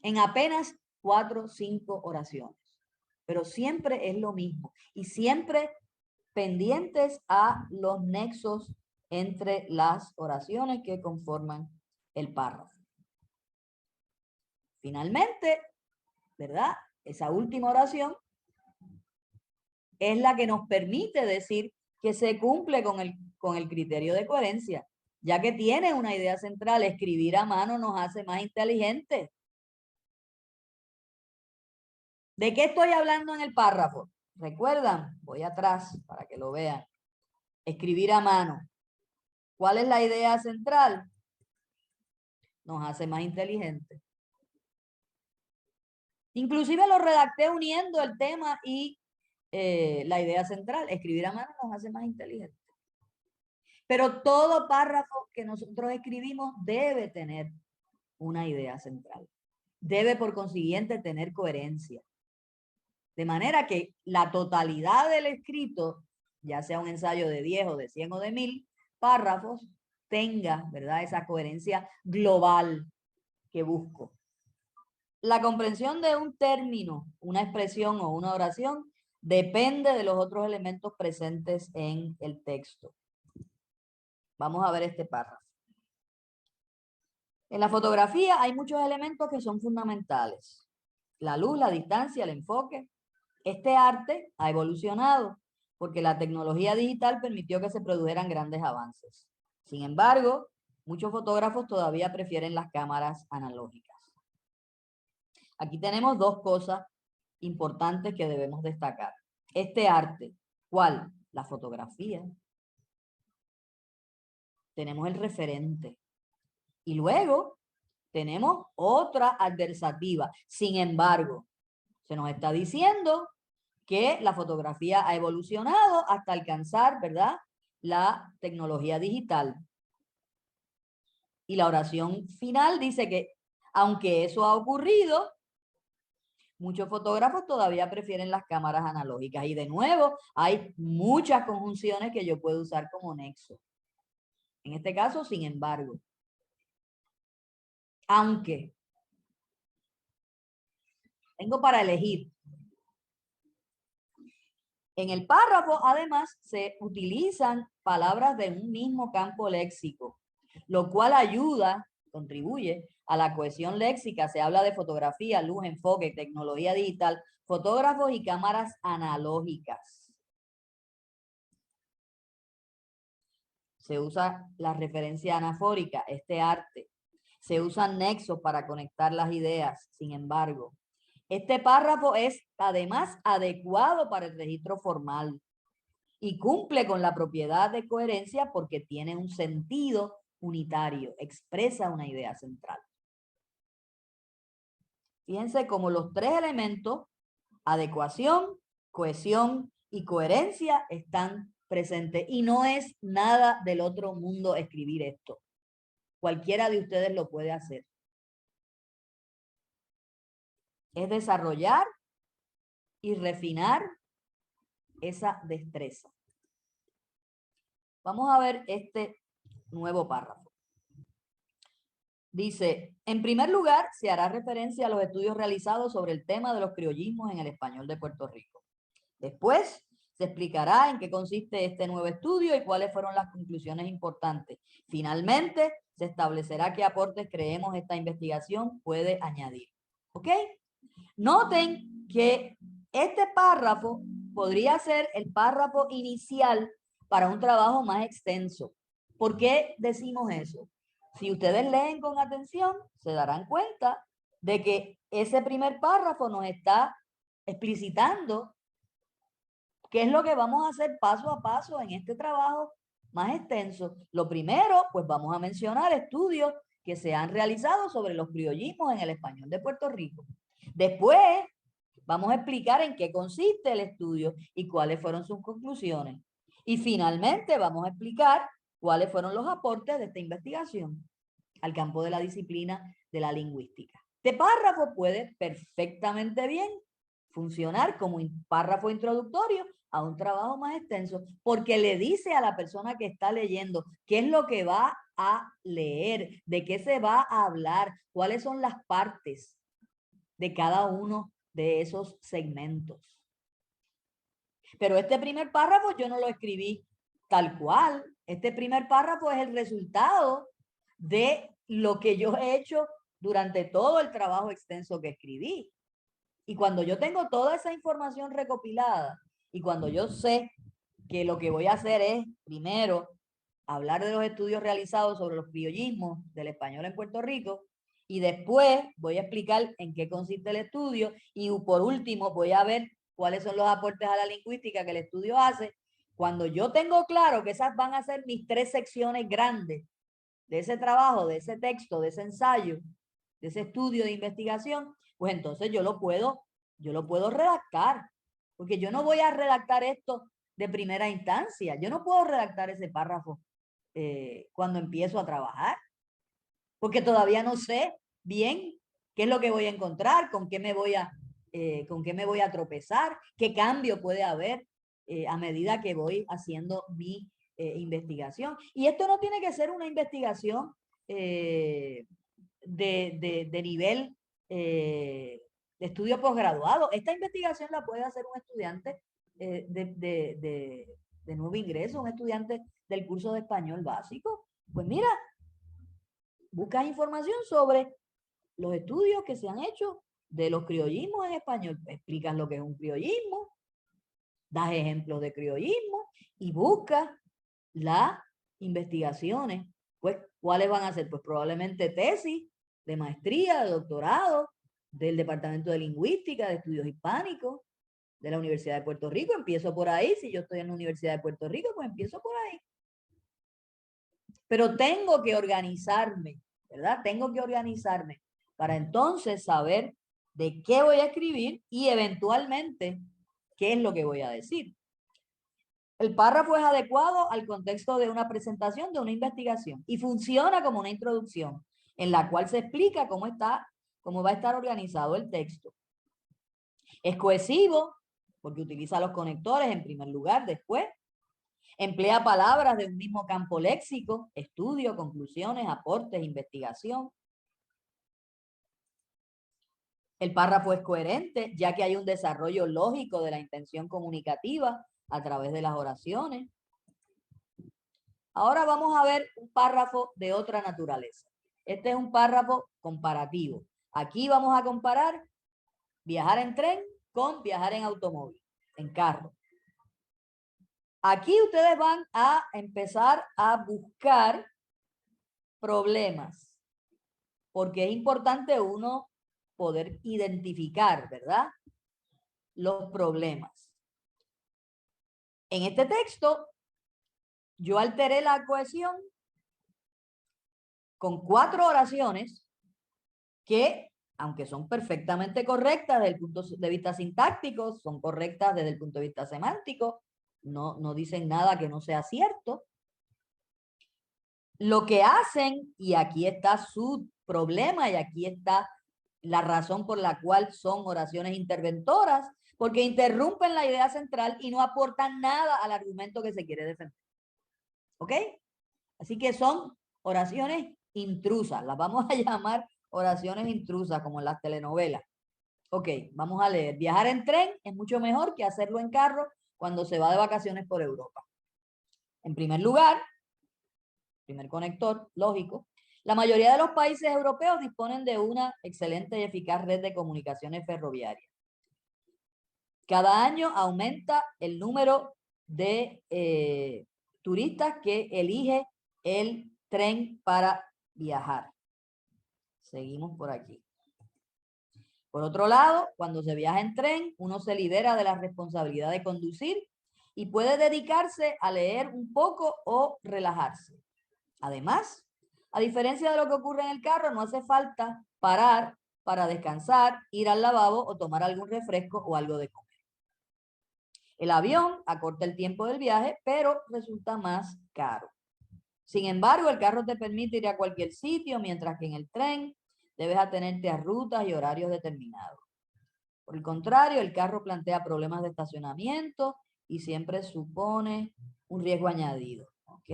En apenas 4 o 5 oraciones. Pero siempre es lo mismo. Y siempre pendientes a los nexos entre las oraciones que conforman el párrafo. Finalmente, ¿verdad? Esa última oración es la que nos permite decir que se cumple con el criterio de coherencia, ya que tiene una idea central. Escribir a mano nos hace más inteligentes. ¿De qué estoy hablando en el párrafo? ¿Recuerdan? Voy atrás para que lo vean. Escribir a mano. ¿Cuál es la idea central? Nos hace más inteligentes. Inclusive lo redacté uniendo el tema y la idea central. Escribir a mano nos hace más inteligentes. Pero todo párrafo que nosotros escribimos debe tener una idea central. Debe, por consiguiente, tener coherencia. De manera que la totalidad del escrito, ya sea un ensayo de 10 o de 100 o de 1000 párrafos, tenga, ¿verdad?, esa coherencia global que busco. La comprensión de un término, una expresión o una oración depende de los otros elementos presentes en el texto. Vamos a ver este párrafo. En la fotografía hay muchos elementos que son fundamentales. La luz, la distancia, el enfoque. Este arte ha evolucionado porque la tecnología digital permitió que se produjeran grandes avances. Sin embargo, muchos fotógrafos todavía prefieren las cámaras analógicas. Aquí tenemos dos cosas importantes que debemos destacar. Este arte, ¿cuál? La fotografía. Tenemos el referente. Y luego tenemos otra adversativa. Sin embargo, se nos está diciendo que la fotografía ha evolucionado hasta alcanzar, ¿verdad?, la tecnología digital. Y la oración final dice que, aunque eso ha ocurrido, muchos fotógrafos todavía prefieren las cámaras analógicas. Y de nuevo, hay muchas conjunciones que yo puedo usar como nexo. En este caso, sin embargo. Aunque. Tengo para elegir. En el párrafo, además, se utilizan palabras de un mismo campo léxico, lo cual ayuda, contribuye a la cohesión léxica. Se habla de fotografía, luz, enfoque, tecnología digital, fotógrafos y cámaras analógicas. Se usa la referencia anafórica, este arte. Se usan nexos para conectar las ideas. Sin embargo, este párrafo es además adecuado para el registro formal y cumple con la propiedad de coherencia porque tiene un sentido unitario, expresa una idea central. Fíjense cómo los tres elementos, adecuación, cohesión y coherencia, están presentes. Y no es nada del otro mundo escribir esto. Cualquiera de ustedes lo puede hacer. Es desarrollar y refinar esa destreza. Vamos a ver este nuevo párrafo. Dice, en primer lugar, se hará referencia a los estudios realizados sobre el tema de los criollismos en el español de Puerto Rico. Después, se explicará en qué consiste este nuevo estudio y cuáles fueron las conclusiones importantes. Finalmente, se establecerá qué aportes creemos esta investigación puede añadir. ¿Ok? Noten que este párrafo podría ser el párrafo inicial para un trabajo más extenso. ¿Por qué decimos eso? Si ustedes leen con atención, se darán cuenta de que ese primer párrafo nos está explicitando qué es lo que vamos a hacer paso a paso en este trabajo más extenso. Lo primero, pues vamos a mencionar estudios que se han realizado sobre los criollismos en el español de Puerto Rico. Después, vamos a explicar en qué consiste el estudio y cuáles fueron sus conclusiones. Y finalmente vamos a explicar cuáles fueron los aportes de esta investigación al campo de la disciplina de la lingüística. Este párrafo puede perfectamente bien funcionar como un párrafo introductorio a un trabajo más extenso, porque le dice a la persona que está leyendo qué es lo que va a leer, de qué se va a hablar, cuáles son las partes de cada uno de esos segmentos. Pero este primer párrafo yo no lo escribí tal cual. Este primer párrafo es el resultado de lo que yo he hecho durante todo el trabajo extenso que escribí. Y cuando yo tengo toda esa información recopilada y cuando yo sé que lo que voy a hacer es, primero, hablar de los estudios realizados sobre los criollismos del español en Puerto Rico, y después voy a explicar en qué consiste el estudio, y por último voy a ver cuáles son los aportes a la lingüística que el estudio hace. Cuando yo tengo claro que esas van a ser mis 3 secciones grandes de ese trabajo, de ese texto, de ese ensayo, de ese estudio de investigación, pues entonces yo lo puedo redactar, porque yo no voy a redactar esto de primera instancia. Yo no puedo redactar ese párrafo cuando empiezo a trabajar, porque todavía no sé bien qué es lo que voy a encontrar, con qué me voy a tropezar, qué cambio puede haber a medida que voy haciendo mi investigación. Y esto no tiene que ser una investigación de nivel de estudio posgraduado. Esta investigación la puede hacer un estudiante de nuevo ingreso, un estudiante del curso de español básico. Pues mira, buscas información sobre los estudios que se han hecho de los criollismos en español, explicas lo que es un criollismo, das ejemplos de criollismo y buscas las investigaciones. Pues, ¿cuáles van a ser? Pues probablemente tesis de maestría, de doctorado, del Departamento de Lingüística, de Estudios Hispánicos, de la Universidad de Puerto Rico. Empiezo por ahí. Si yo estoy en la Universidad de Puerto Rico, pues empiezo por ahí. Pero tengo que organizarme, ¿verdad? Tengo que organizarme para entonces saber de qué voy a escribir y eventualmente qué es lo que voy a decir. El párrafo es adecuado al contexto de una presentación, de una investigación, y funciona como una introducción en la cual se explica cómo va a estar organizado el texto. Es cohesivo porque utiliza los conectores en primer lugar, después emplea palabras de un mismo campo léxico, estudio, conclusiones, aportes, investigación. El párrafo es coherente, ya que hay un desarrollo lógico de la intención comunicativa a través de las oraciones. Ahora vamos a ver un párrafo de otra naturaleza. Este es un párrafo comparativo. Aquí vamos a comparar viajar en tren con viajar en automóvil, en carro. Aquí ustedes van a empezar a buscar problemas, porque es importante uno poder identificar, ¿verdad?, los problemas. En este texto, yo alteré la cohesión con 4 oraciones que, aunque son perfectamente correctas desde el punto de vista sintáctico, son correctas desde el punto de vista semántico, no dicen nada que no sea cierto. Lo que hacen, y aquí está su problema, y aquí está la razón por la cual son oraciones interventoras, porque interrumpen la idea central y no aportan nada al argumento que se quiere defender. ¿Ok? Así que son oraciones intrusas, las vamos a llamar oraciones intrusas, como en las telenovelas. Ok, vamos a leer. Viajar en tren es mucho mejor que hacerlo en carro cuando se va de vacaciones por Europa. En primer lugar, primer conector, lógico, la mayoría de los países europeos disponen de una excelente y eficaz red de comunicaciones ferroviarias. Cada año aumenta el número de turistas que elige el tren para viajar. Seguimos por aquí. Por otro lado, cuando se viaja en tren, uno se libera de la responsabilidad de conducir y puede dedicarse a leer un poco o relajarse. Además, a diferencia de lo que ocurre en el carro, no hace falta parar para descansar, ir al lavabo o tomar algún refresco o algo de comer. El avión acorta el tiempo del viaje, pero resulta más caro. Sin embargo, el carro te permite ir a cualquier sitio, mientras que en el tren debes atenerte a rutas y horarios determinados. Por el contrario, el carro plantea problemas de estacionamiento y siempre supone un riesgo añadido. ¿Ok?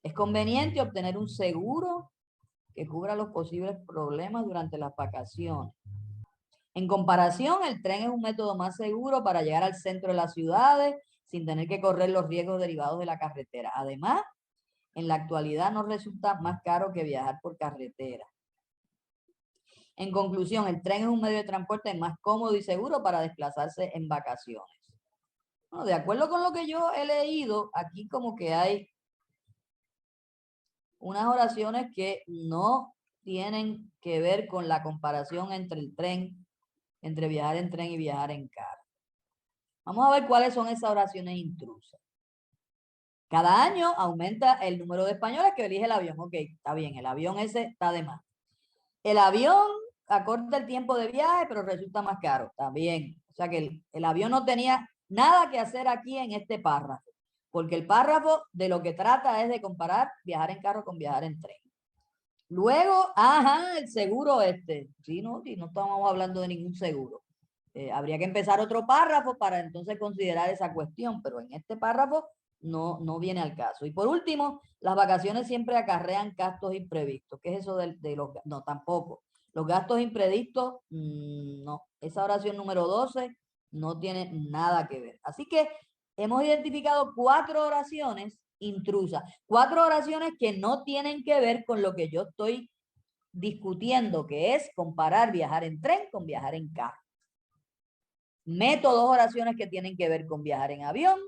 Es conveniente obtener un seguro que cubra los posibles problemas durante las vacaciones. En comparación, el tren es un método más seguro para llegar al centro de las ciudades sin tener que correr los riesgos derivados de la carretera. Además, en la actualidad no resulta más caro que viajar por carretera. En conclusión, el tren es un medio de transporte más cómodo y seguro para desplazarse en vacaciones. Bueno, de acuerdo con lo que yo he leído, aquí como que hay unas oraciones que no tienen que ver con la comparación entre el tren, entre viajar en tren y viajar en carro. Vamos a ver cuáles son esas oraciones intrusas. Cada año aumenta el número de españoles que elige el avión. Ok, está bien, el avión ese está de más. El avión acorta el tiempo de viaje, pero resulta más caro. También. O sea que el avión no tenía nada que hacer aquí en este párrafo, porque el párrafo de lo que trata es de comparar viajar en carro con viajar en tren. Luego, ajá, el seguro este. Sí, no estamos hablando de ningún seguro. Habría que empezar otro párrafo para entonces considerar esa cuestión, pero en este párrafo no viene al caso. Y por último, las vacaciones siempre acarrean gastos imprevistos. ¿Qué es eso de los? No, tampoco. Los gastos imprevistos, no. Esa oración número 12 no tiene nada que ver. Así que hemos identificado 4 oraciones intrusas, 4 oraciones que no tienen que ver con lo que yo estoy discutiendo, que es comparar viajar en tren con viajar en carro. Meto 2 oraciones que tienen que ver con viajar en avión,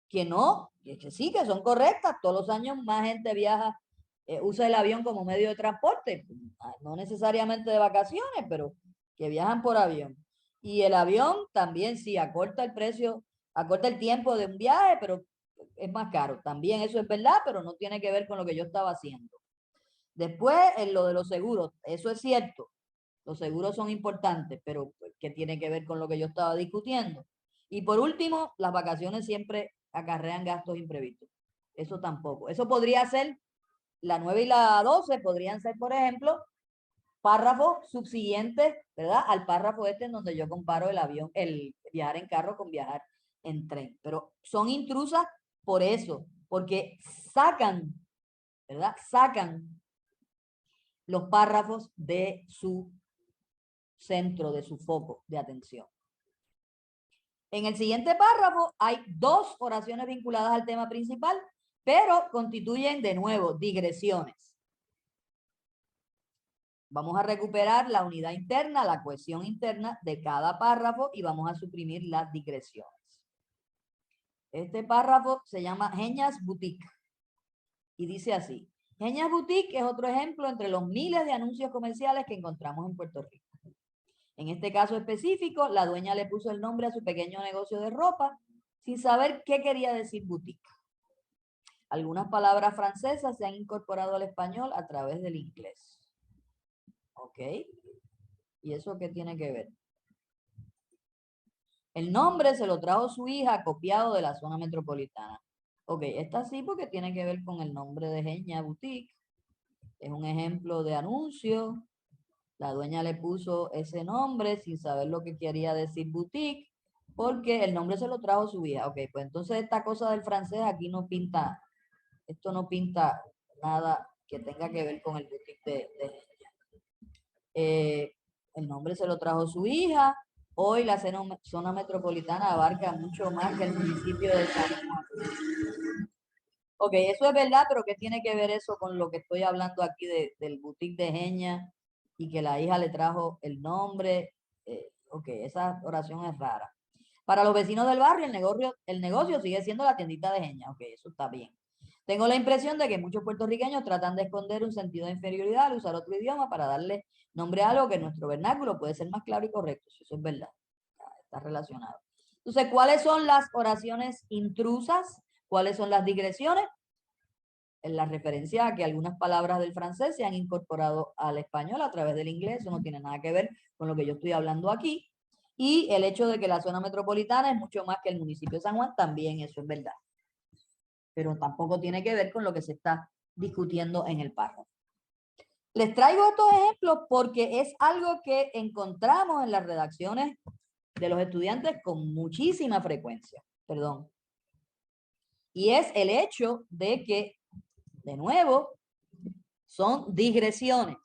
que no, que sí, que son correctas. Todos los años más gente viaja, usa el avión como medio de transporte, no necesariamente de vacaciones, pero que viajan por avión. Y el avión también sí acorta el precio, acorta el tiempo de un viaje, pero es más caro. También eso es verdad, pero no tiene que ver con lo que yo estaba haciendo. Después, en lo de los seguros, eso es cierto. Los seguros son importantes, pero ¿qué tiene que ver con lo que yo estaba discutiendo? Y por último, las vacaciones siempre acarrean gastos imprevistos. Eso tampoco. Eso podría ser, la 9 y la 12 podrían ser, por ejemplo, párrafos subsiguientes, ¿verdad? Al párrafo este en donde yo comparo el avión, el viajar en carro con viajar en tren. Pero son intrusas por eso, porque sacan, ¿verdad? Sacan los párrafos de su centro, de su foco de atención. En el siguiente párrafo hay 2 oraciones vinculadas al tema principal, pero constituyen de nuevo digresiones. Vamos a recuperar la unidad interna, la cohesión interna de cada párrafo y vamos a suprimir las digresiones. Este párrafo se llama Geñas Boutique y dice así: Geñas Boutique es otro ejemplo entre los miles de anuncios comerciales que encontramos en Puerto Rico. En este caso específico, la dueña le puso el nombre a su pequeño negocio de ropa sin saber qué quería decir boutique. Algunas palabras francesas se han incorporado al español a través del inglés. ¿Ok? ¿Y eso qué tiene que ver? El nombre se lo trajo su hija copiado de la zona metropolitana. Ok, esta sí porque tiene que ver con el nombre de Geña Boutique. Es un ejemplo de anuncio. La dueña le puso ese nombre sin saber lo que quería decir boutique, porque el nombre se lo trajo su hija. Ok, pues entonces esta cosa del francés aquí no pinta, esto no pinta nada que tenga que ver con el boutique de ella. El nombre se lo trajo su hija. Hoy la zona metropolitana abarca mucho más que el municipio de San Juan. Ok, eso es verdad, pero ¿qué tiene que ver eso con lo que estoy hablando aquí del boutique de Geña y que la hija le trajo el nombre? Ok, esa oración es rara. Para los vecinos del barrio, el negocio sigue siendo la tiendita de Geña. Ok, eso está bien. Tengo la impresión de que muchos puertorriqueños tratan de esconder un sentido de inferioridad al usar otro idioma para darle nombre a algo que en nuestro vernáculo puede ser más claro y correcto. Eso es verdad. Está relacionado. Entonces, ¿cuáles son las oraciones intrusas? ¿Cuáles son las digresiones? En la referencia a que algunas palabras del francés se han incorporado al español a través del inglés. Eso no tiene nada que ver con lo que yo estoy hablando aquí. Y el hecho de que la zona metropolitana es mucho más que el municipio de San Juan, también eso es verdad. Pero tampoco tiene que ver con lo que se está discutiendo en el párrafo. Les traigo estos ejemplos porque es algo que encontramos en las redacciones de los estudiantes con muchísima frecuencia. Perdón. Y es el hecho de que, de nuevo, son digresiones.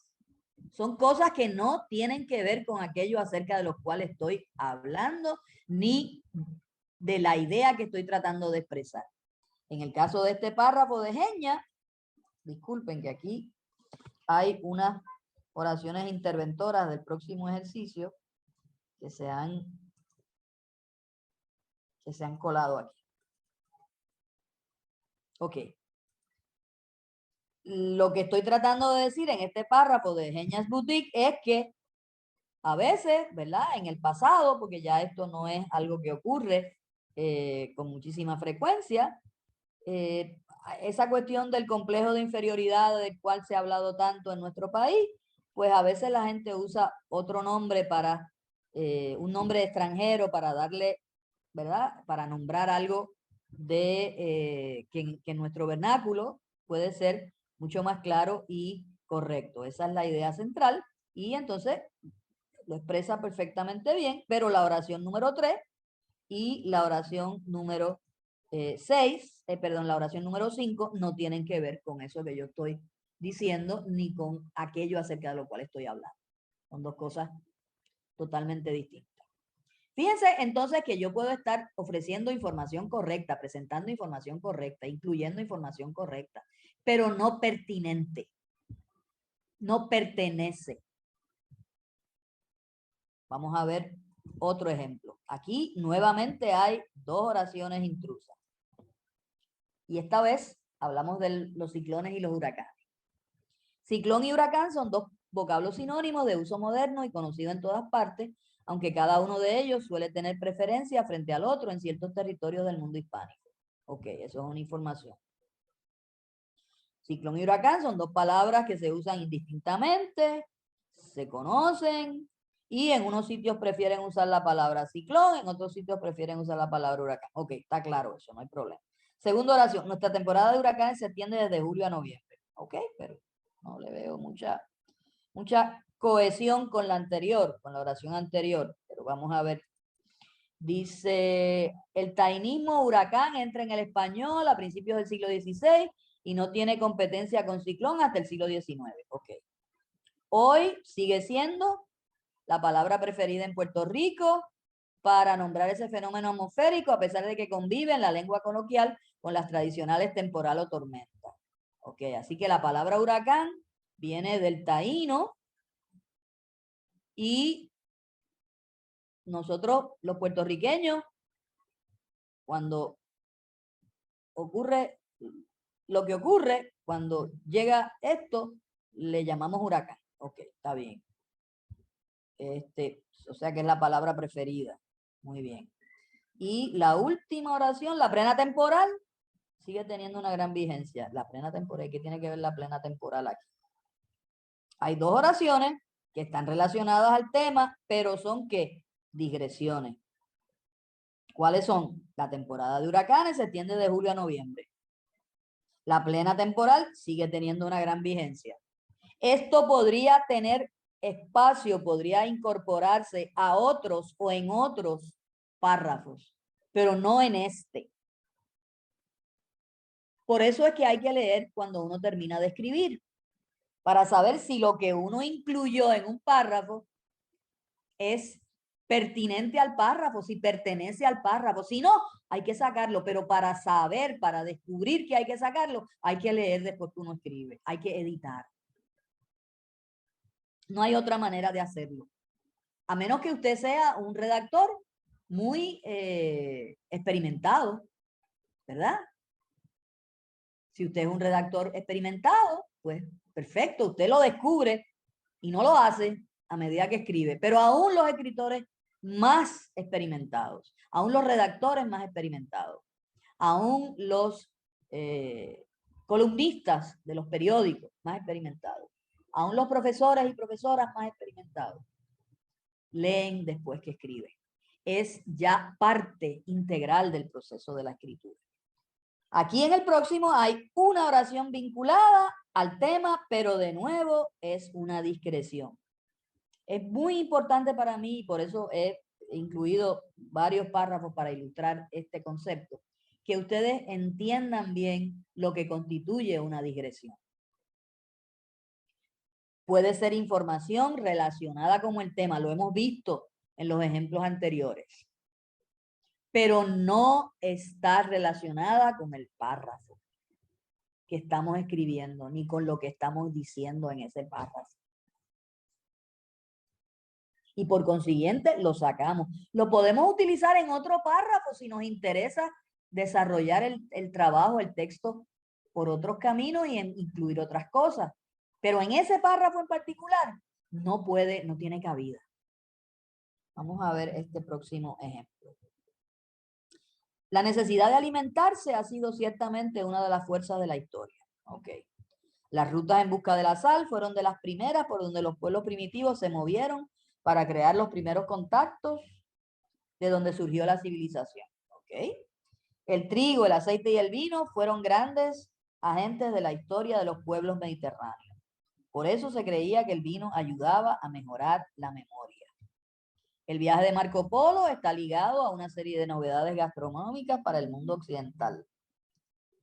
Son cosas que no tienen que ver con aquello acerca de los cuales estoy hablando, ni de la idea que estoy tratando de expresar. En el caso de este párrafo de Genia, disculpen que aquí hay unas oraciones interventoras del próximo ejercicio que se han colado aquí. Ok. Lo que estoy tratando de decir en este párrafo de Genia's Boutique es que a veces, ¿verdad? En el pasado, porque ya esto no es algo que ocurre con muchísima frecuencia, esa cuestión del complejo de inferioridad del cual se ha hablado tanto en nuestro país, pues a veces la gente usa otro nombre para, un nombre extranjero para darle, ¿verdad? Para nombrar algo de que en nuestro vernáculo puede ser mucho más claro y correcto. Esa es la idea central y entonces lo expresa perfectamente bien, pero la oración número 3 y la oración número 6, la oración número 5 no tienen que ver con eso que yo estoy diciendo ni con aquello acerca de lo cual estoy hablando. Son dos cosas totalmente distintas. Fíjense entonces que yo puedo estar ofreciendo información correcta, presentando información correcta, incluyendo información correcta, pero no pertinente, no pertenece. Vamos a ver otro ejemplo. Aquí nuevamente hay dos oraciones intrusas. Y esta vez hablamos de los ciclones y los huracanes. Ciclón y huracán son dos vocablos sinónimos de uso moderno y conocido en todas partes, aunque cada uno de ellos suele tener preferencia frente al otro en ciertos territorios del mundo hispánico. Ok, eso es una información. Ciclón y huracán son dos palabras que se usan indistintamente, se conocen, y en unos sitios prefieren usar la palabra ciclón, en otros sitios prefieren usar la palabra huracán. Ok, está claro eso, no hay problema. Segunda oración, nuestra temporada de huracanes se extiende desde julio a noviembre. Ok, pero no le veo mucha cohesión con la anterior, con la oración anterior, pero vamos a ver. Dice, el tainismo huracán entra en el español a principios del siglo XVI y no tiene competencia con ciclón hasta el siglo XIX. Ok. Hoy sigue siendo la palabra preferida en Puerto Rico para nombrar ese fenómeno atmosférico, a pesar de que convive en la lengua coloquial con las tradicionales temporal o tormenta. Ok, así que la palabra huracán viene del taíno y nosotros, los puertorriqueños, cuando ocurre lo que ocurre, cuando llega esto, le llamamos huracán. Ok, está bien. O sea que es la palabra preferida. Muy bien. Y la última oración, la plena temporal, sigue teniendo una gran vigencia. La plena temporal, ¿qué tiene que ver la plena temporal aquí? Hay dos oraciones que están relacionadas al tema, pero son ¿qué? Digresiones. ¿Cuáles son? La temporada de huracanes se extiende de julio a noviembre. La plena temporal sigue teniendo una gran vigencia. Esto podría tener espacio, podría incorporarse a otros o en otros párrafos, pero no en este. Por eso es que hay que leer cuando uno termina de escribir, para saber si lo que uno incluyó en un párrafo es pertinente al párrafo, si pertenece al párrafo. Si no, hay que sacarlo, pero para saber, para descubrir que hay que sacarlo, hay que leer después que uno escribe, hay que editar. No hay otra manera de hacerlo. A menos que usted sea un redactor muy experimentado, ¿verdad? Si usted es un redactor experimentado, pues perfecto, usted lo descubre y no lo hace a medida que escribe. Pero aún los escritores más experimentados, aún los redactores más experimentados, aún los columnistas de los periódicos más experimentados, aún los profesores y profesoras más experimentados, leen después que escriben. es ya parte integral del proceso de la escritura. Aquí en el próximo hay una oración vinculada al tema, pero de nuevo es una discreción. Es muy importante para mí y por eso he incluido varios párrafos para ilustrar este concepto, que ustedes entiendan bien lo que constituye una digresión. Puede ser información relacionada con el tema, lo hemos visto en los ejemplos anteriores, pero no está relacionada con el párrafo que estamos escribiendo, ni con lo que estamos diciendo en ese párrafo. Y por consiguiente lo sacamos. Lo podemos utilizar en otro párrafo si nos interesa desarrollar el trabajo, el texto por otros caminos y incluir otras cosas. Pero en ese párrafo en particular no tiene cabida. Vamos a ver este próximo ejemplo. La necesidad de alimentarse ha sido ciertamente una de las fuerzas de la historia. Okay. Las rutas en busca de la sal fueron de las primeras por donde los pueblos primitivos se movieron para crear los primeros contactos de donde surgió la civilización. Okay. El trigo, el aceite y el vino fueron grandes agentes de la historia de los pueblos mediterráneos. Por eso se creía que el vino ayudaba a mejorar la memoria. El viaje de Marco Polo está ligado a una serie de novedades gastronómicas para el mundo occidental.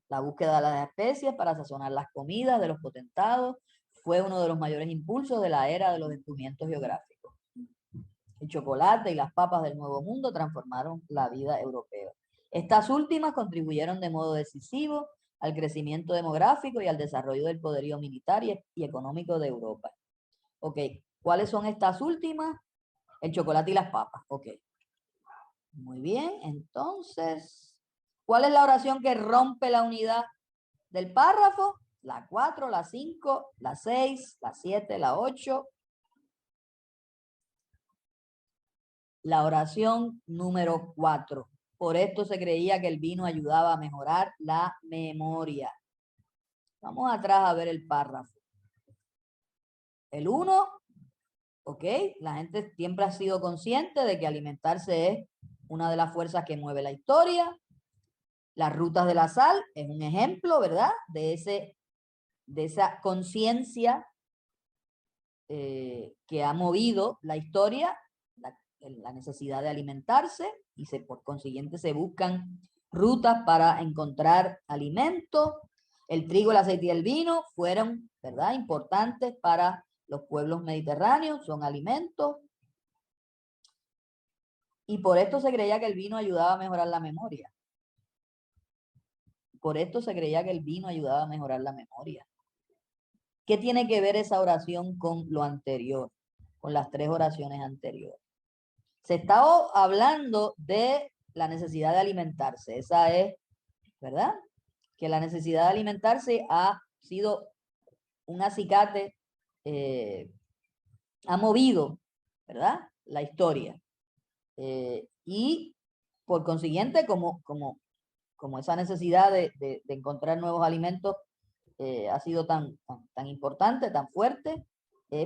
La búsqueda de las especies para sazonar las comidas de los potentados fue uno de los mayores impulsos de la era de los descubrimientos geográficos. El chocolate y las papas del Nuevo Mundo transformaron la vida europea. Estas últimas contribuyeron de modo decisivo al crecimiento demográfico y al desarrollo del poderío militar y económico de Europa. Ok, ¿cuáles son estas últimas? El chocolate y las papas. Ok. Muy bien, entonces, ¿cuál es la oración que rompe la unidad del párrafo? La 4, la 5, la 6, la 7, la 8. La oración número 4. Por esto se creía que el vino ayudaba a mejorar la memoria. Vamos atrás a ver el párrafo. El 1, ok, la gente siempre ha sido consciente de que alimentarse es una de las fuerzas que mueve la historia. Las rutas de la sal es un ejemplo, ¿verdad? De esa conciencia que ha movido la historia, la necesidad de alimentarse, y por consiguiente se buscan rutas para encontrar alimento. El trigo, el aceite y el vino fueron, ¿verdad?, importantes para los pueblos mediterráneos, son alimentos. Y por esto se creía que el vino ayudaba a mejorar la memoria. Por esto se creía que el vino ayudaba a mejorar la memoria. ¿Qué tiene que ver esa oración con lo anterior? Con las 3 oraciones anteriores. Se está hablando de la necesidad de alimentarse. Esa es, ¿verdad? Que la necesidad de alimentarse ha sido un acicate, ha movido, ¿verdad?, la historia. Y por consiguiente, como esa necesidad de encontrar nuevos alimentos ha sido tan importante, tan fuerte,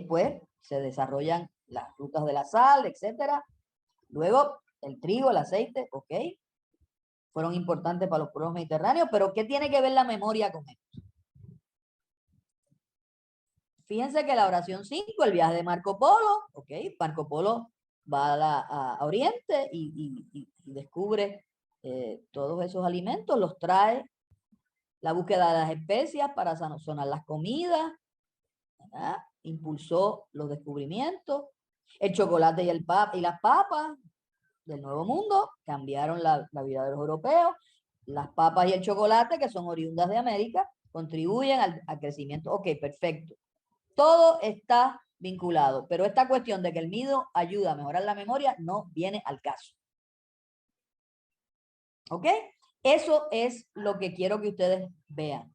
pues se desarrollan las rutas de la sal, etcétera. Luego, el trigo, el aceite, ok, fueron importantes para los pueblos mediterráneos, pero ¿qué tiene que ver la memoria con esto? Fíjense que la oración 5, el viaje de Marco Polo, ok, Marco Polo va a Oriente y descubre todos esos alimentos, los trae. La búsqueda de las especias para sazonar las comidas, ¿verdad?, impulsó los descubrimientos. El chocolate y las papas del Nuevo Mundo cambiaron la vida de los europeos. Las papas y el chocolate, que son oriundas de América, contribuyen al crecimiento. Ok, perfecto. Todo está vinculado, pero esta cuestión de que el vino ayuda a mejorar la memoria no viene al caso. ¿Ok? Eso es lo que quiero que ustedes vean.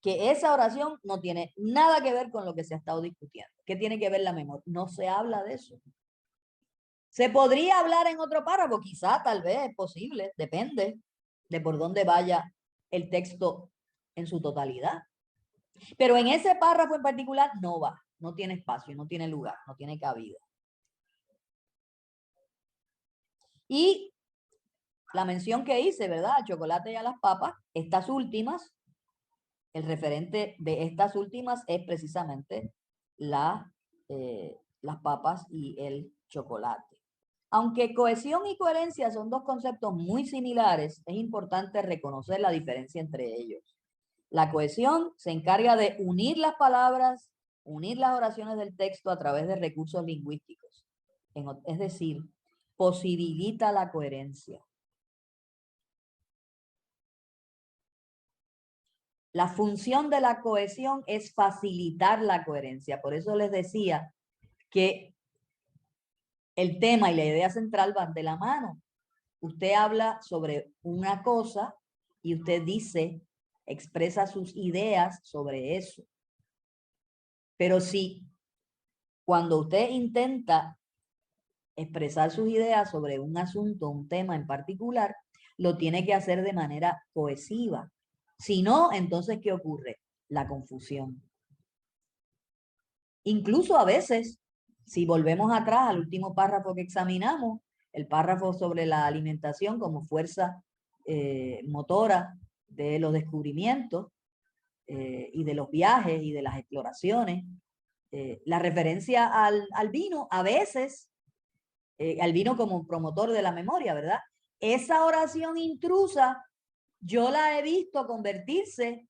Que esa oración no tiene nada que ver con lo que se ha estado discutiendo. ¿Qué tiene que ver la memoria? No se habla de eso. ¿Se podría hablar en otro párrafo? Quizá, tal vez, es posible. Depende de por dónde vaya el texto en su totalidad. Pero en ese párrafo en particular no va. No tiene espacio, no tiene lugar, no tiene cabida. Y la mención que hice, ¿verdad? Al chocolate y a las papas, estas últimas, el referente de estas últimas es precisamente las papas y el chocolate. Aunque cohesión y coherencia son dos conceptos muy similares, es importante reconocer la diferencia entre ellos. La cohesión se encarga de unir las palabras, unir las oraciones del texto a través de recursos lingüísticos. Es decir, posibilita la coherencia. La función de la cohesión es facilitar la coherencia. Por eso les decía que el tema y la idea central van de la mano. Usted habla sobre una cosa y usted dice, expresa sus ideas sobre eso. Pero si cuando usted intenta expresar sus ideas sobre un asunto, un tema en particular, lo tiene que hacer de manera cohesiva. Si no, entonces, ¿qué ocurre? La confusión. Incluso a veces, si volvemos atrás al último párrafo que examinamos, el párrafo sobre la alimentación como fuerza motora de los descubrimientos y de los viajes y de las exploraciones, la referencia al vino, a veces, al vino como promotor de la memoria, ¿verdad? Esa oración intrusa, yo la he visto convertirse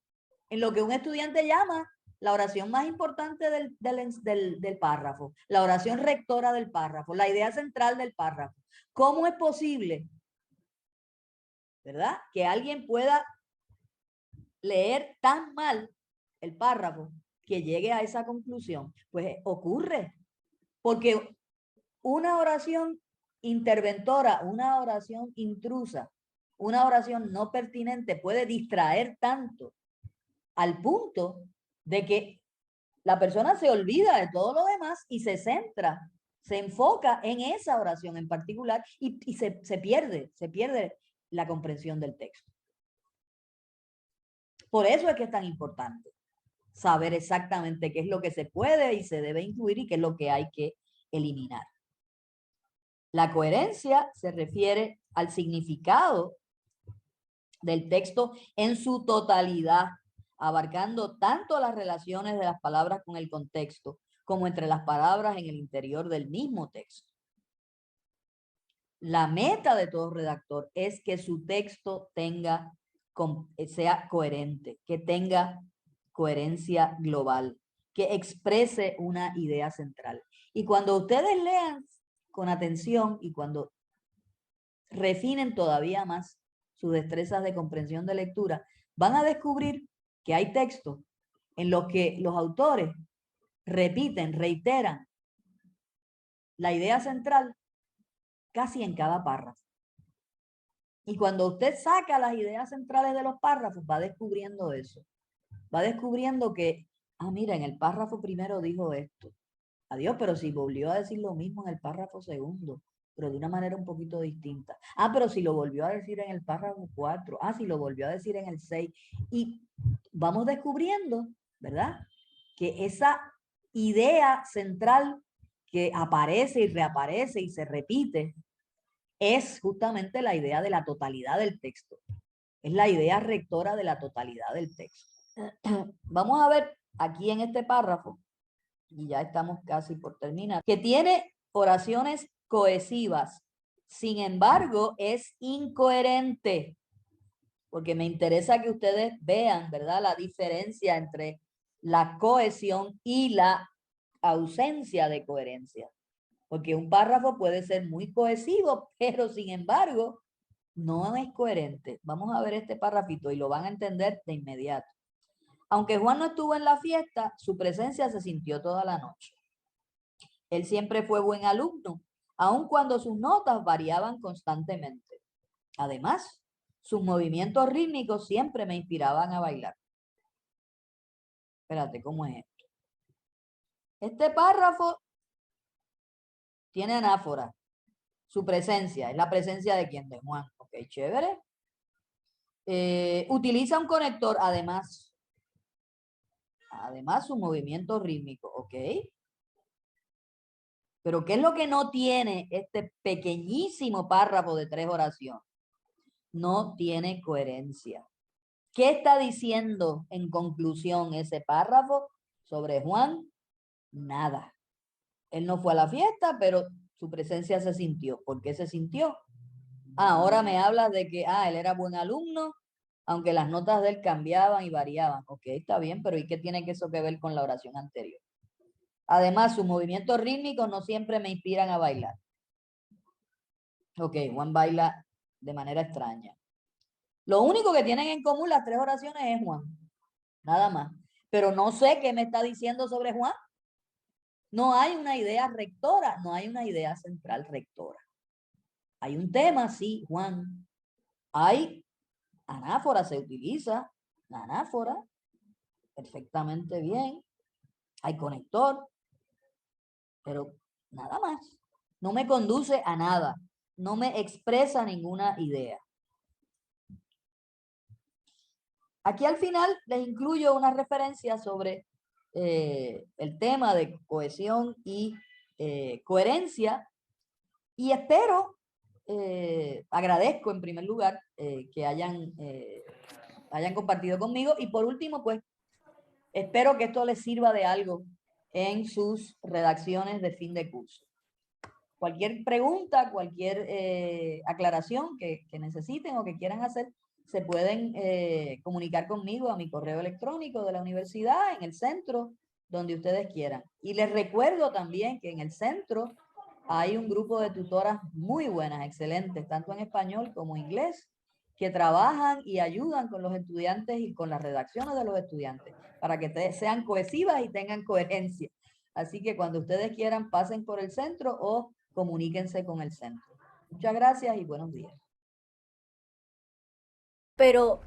en lo que un estudiante llama la oración más importante del párrafo, la oración rectora del párrafo, la idea central del párrafo. ¿Cómo es posible, verdad, que alguien pueda leer tan mal el párrafo que llegue a esa conclusión? Pues ocurre, porque una oración interventora, una oración intrusa, una oración no pertinente puede distraer tanto al punto de que la persona se olvida de todo lo demás y se centra, se enfoca en esa oración en particular y se pierde la comprensión del texto. Por eso es que es tan importante saber exactamente qué es lo que se puede y se debe incluir y qué es lo que hay que eliminar. La coherencia se refiere al significado del texto en su totalidad, abarcando tanto las relaciones de las palabras con el contexto como entre las palabras en el interior del mismo texto. La meta de todo redactor es que su texto sea coherente, que tenga coherencia global, que exprese una idea central. Y cuando ustedes lean con atención y cuando refinen todavía más sus destrezas de comprensión de lectura, van a descubrir que hay textos en los que los autores repiten, reiteran la idea central casi en cada párrafo. Y cuando usted saca las ideas centrales de los párrafos, va descubriendo eso. Va descubriendo que, mira, en el párrafo primero dijo esto. Adiós, pero si volvió a decir lo mismo en el párrafo segundo, pero de una manera un poquito distinta. Pero si lo volvió a decir en el párrafo 4. Si lo volvió a decir en el 6. Y vamos descubriendo, ¿verdad? Que esa idea central que aparece y reaparece y se repite es justamente la idea de la totalidad del texto. Es la idea rectora de la totalidad del texto. Vamos a ver aquí en este párrafo, y ya estamos casi por terminar, que tiene oraciones cohesivas. Sin embargo, es incoherente, porque me interesa que ustedes vean, ¿verdad?, la diferencia entre la cohesión y la ausencia de coherencia. Porque un párrafo puede ser muy cohesivo, pero sin embargo, no es coherente. Vamos a ver este párrafito y lo van a entender de inmediato. Aunque Juan no estuvo en la fiesta, su presencia se sintió toda la noche. Él siempre fue buen alumno, aun cuando sus notas variaban constantemente. Además, sus movimientos rítmicos siempre me inspiraban a bailar. Espérate, ¿cómo es esto? Este párrafo tiene anáfora. Su presencia, ¿es la presencia de quién? De Juan. Ok, chévere. Utiliza un conector, además su movimiento rítmico, ok. Pero ¿qué es lo que no tiene este pequeñísimo párrafo de 3 oraciones? No tiene coherencia. ¿Qué está diciendo en conclusión ese párrafo sobre Juan? Nada. Él no fue a la fiesta, pero su presencia se sintió. ¿Por qué se sintió? Ahora me hablas de que él era buen alumno, aunque las notas de él cambiaban y variaban. Ok, está bien, pero ¿y qué tiene que eso que ver con la oración anterior? Además, sus movimientos rítmicos no siempre me inspiran a bailar. Ok, Juan baila de manera extraña. Lo único que tienen en común las 3 oraciones es Juan. Nada más. Pero no sé qué me está diciendo sobre Juan. No hay una idea rectora, no hay una idea central rectora. Hay un tema, sí, Juan. Hay anáfora, se utiliza la anáfora perfectamente bien. Hay conector, pero nada más. No me conduce a nada. No me expresa ninguna idea. Aquí al final les incluyo una referencia sobre el tema de cohesión y coherencia y espero, agradezco en primer lugar que hayan compartido conmigo y por último pues espero que esto les sirva de algo en sus redacciones de fin de curso. Cualquier pregunta, cualquier aclaración que necesiten o que quieran hacer, se pueden comunicar conmigo a mi correo electrónico de la universidad, en el centro, donde ustedes quieran. Y les recuerdo también que en el centro hay un grupo de tutoras muy buenas, excelentes, tanto en español como en inglés, que trabajan y ayudan con los estudiantes y con las redacciones de los estudiantes, para que sean cohesivas y tengan coherencia. Así que cuando ustedes quieran, pasen por el centro o comuníquense con el centro. Muchas gracias y buenos días. Pero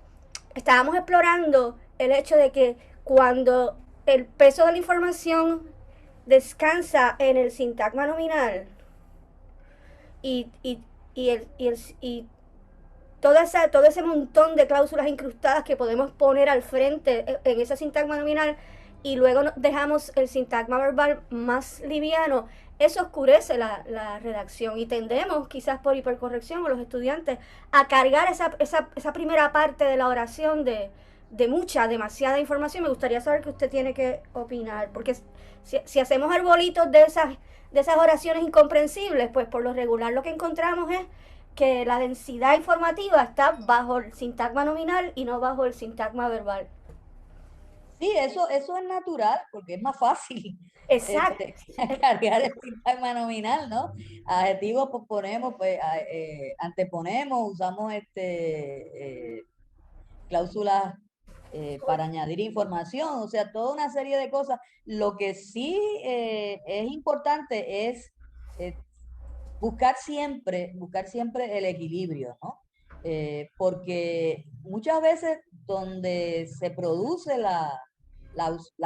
estábamos explorando el hecho de que cuando el peso de la información descansa en el sintagma nominal y, y, y todo ese montón de cláusulas incrustadas que podemos poner al frente en ese sintagma nominal y luego dejamos el sintagma verbal más liviano, eso oscurece la redacción y tendemos, quizás por hipercorrección o los estudiantes, a cargar esa primera parte de la oración de demasiada información. Me gustaría saber qué usted tiene que opinar, porque si hacemos arbolitos de esas oraciones incomprensibles, pues por lo regular lo que encontramos es que la densidad informativa está bajo el sintagma nominal y no bajo el sintagma verbal. Sí, eso es natural, porque es más fácil Exacto. cargar el sintagma nominal, ¿no? Adjetivos pues, ponemos, pues, anteponemos, usamos cláusulas para añadir información, o sea, toda una serie de cosas. Lo que sí es importante es eh, buscar siempre el equilibrio, ¿no? Porque muchas veces donde se produce la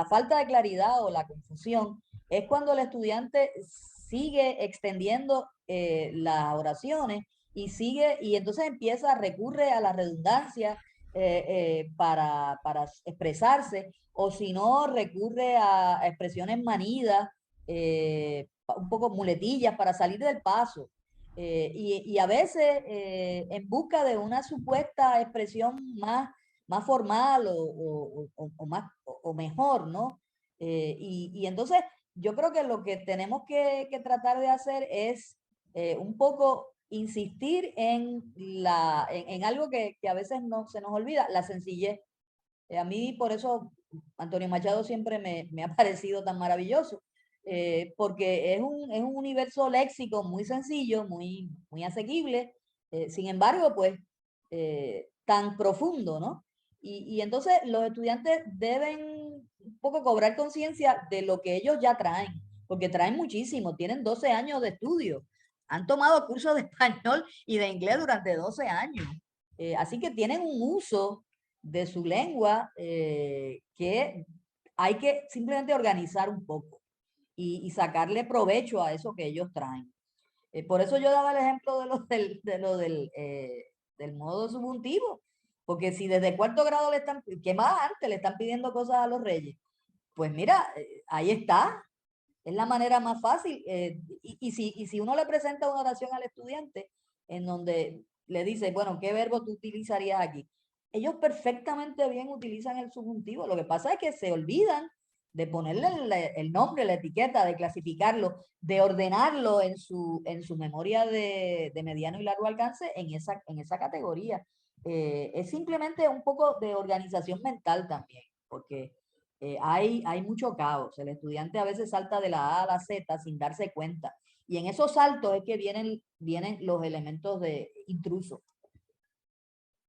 falta de claridad o la confusión es cuando el estudiante sigue extendiendo las oraciones y entonces recurre a la redundancia para expresarse, o si no, recurre a expresiones manidas, un poco muletillas para salir del paso. Y a veces en busca de una supuesta expresión más formal o más, o mejor, ¿no? Y entonces yo creo que lo que tenemos que tratar de hacer es un poco insistir en algo que a veces no se nos olvida, la sencillez. A mí por eso Antonio Machado siempre me ha parecido tan maravilloso, porque es un universo léxico muy sencillo, muy asequible, sin embargo, pues tan profundo, ¿no? Y entonces los estudiantes deben un poco cobrar conciencia de lo que ellos ya traen, porque traen muchísimo, tienen 12 años de estudio, han tomado cursos de español y de inglés durante 12 años, así que tienen un uso de su lengua que hay que simplemente organizar un poco y sacarle provecho a eso que ellos traen. Por eso yo daba el ejemplo del modo subjuntivo, porque si desde cuarto grado que más antes le están pidiendo cosas a los reyes, pues mira, ahí está. Es la manera más fácil. Y si uno le presenta una oración al estudiante en donde le dice, bueno, ¿qué verbo tú utilizarías aquí? Ellos perfectamente bien utilizan el subjuntivo. Lo que pasa es que se olvidan de ponerle el nombre, la etiqueta, de clasificarlo, de ordenarlo en su memoria de mediano y largo alcance en esa categoría. Es simplemente un poco de organización mental también, porque hay mucho caos. El estudiante a veces salta de la A a la Z sin darse cuenta. Y en esos saltos es que vienen los elementos de intruso.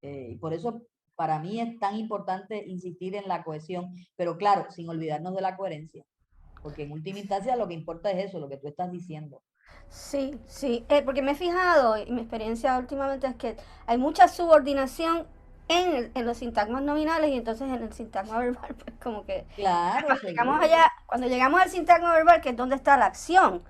Y por eso para mí es tan importante insistir en la cohesión, pero claro, sin olvidarnos de la coherencia, porque en última instancia lo que importa es eso, lo que tú estás diciendo. Sí, sí, porque me he fijado y mi experiencia últimamente es que hay mucha subordinación en los sintagmas nominales y entonces en el sintagma verbal, pues como que Claro, cuando llegamos seguro. allá, cuando llegamos al sintagma verbal, que es donde está la acción,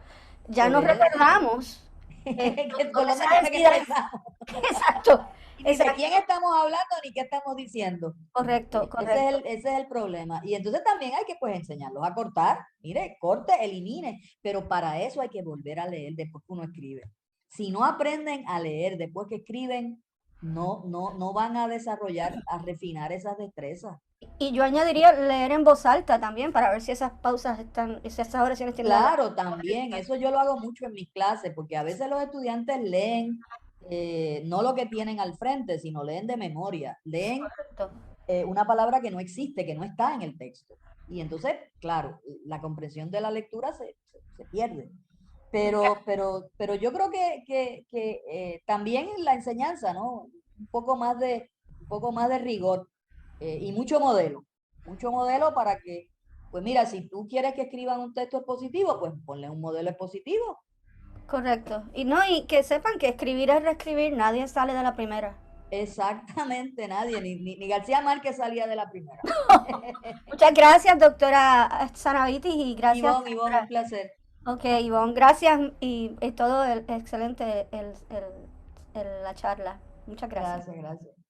ya Por no eso, recordamos que por dónde lo se menos de qué decida. pensamos. Exacto, Y ni de quién exacto, estamos hablando ni qué estamos diciendo. correcto, correcto. Ese es el problema. Y entonces también hay que pues enseñarlos a cortar. Mire, corte, elimine. Pero para eso hay que volver a leer después que uno escribe. Si no aprenden a leer después que escriben, no van a desarrollar, a refinar esas destrezas. Y yo añadiría leer en voz alta también para ver si esas pausas están, si esas oraciones tienen la Claro, también, eso yo lo hago mucho en mis clases, porque a veces los estudiantes leen no lo que tienen al frente, sino leen de memoria, leen correcto. una palabra que no existe, que no está en el texto. Y entonces, claro, la comprensión de la lectura se pierde. Pero yo creo que también en la enseñanza, ¿no? Un poco más de rigor y mucho modelo para que, pues mira, si tú quieres que escriban un texto expositivo, pues ponle un modelo expositivo. Correcto. Y no, y que sepan que escribir es reescribir, nadie sale de la primera. Exactamente, nadie, ni García Márquez salía de la primera. Muchas gracias, doctora Sanavitis, y gracias, Ivonne, un doctora. placer. Ok, Ivonne, gracias y es todo excelente la charla. Muchas gracias. Gracias, gracias.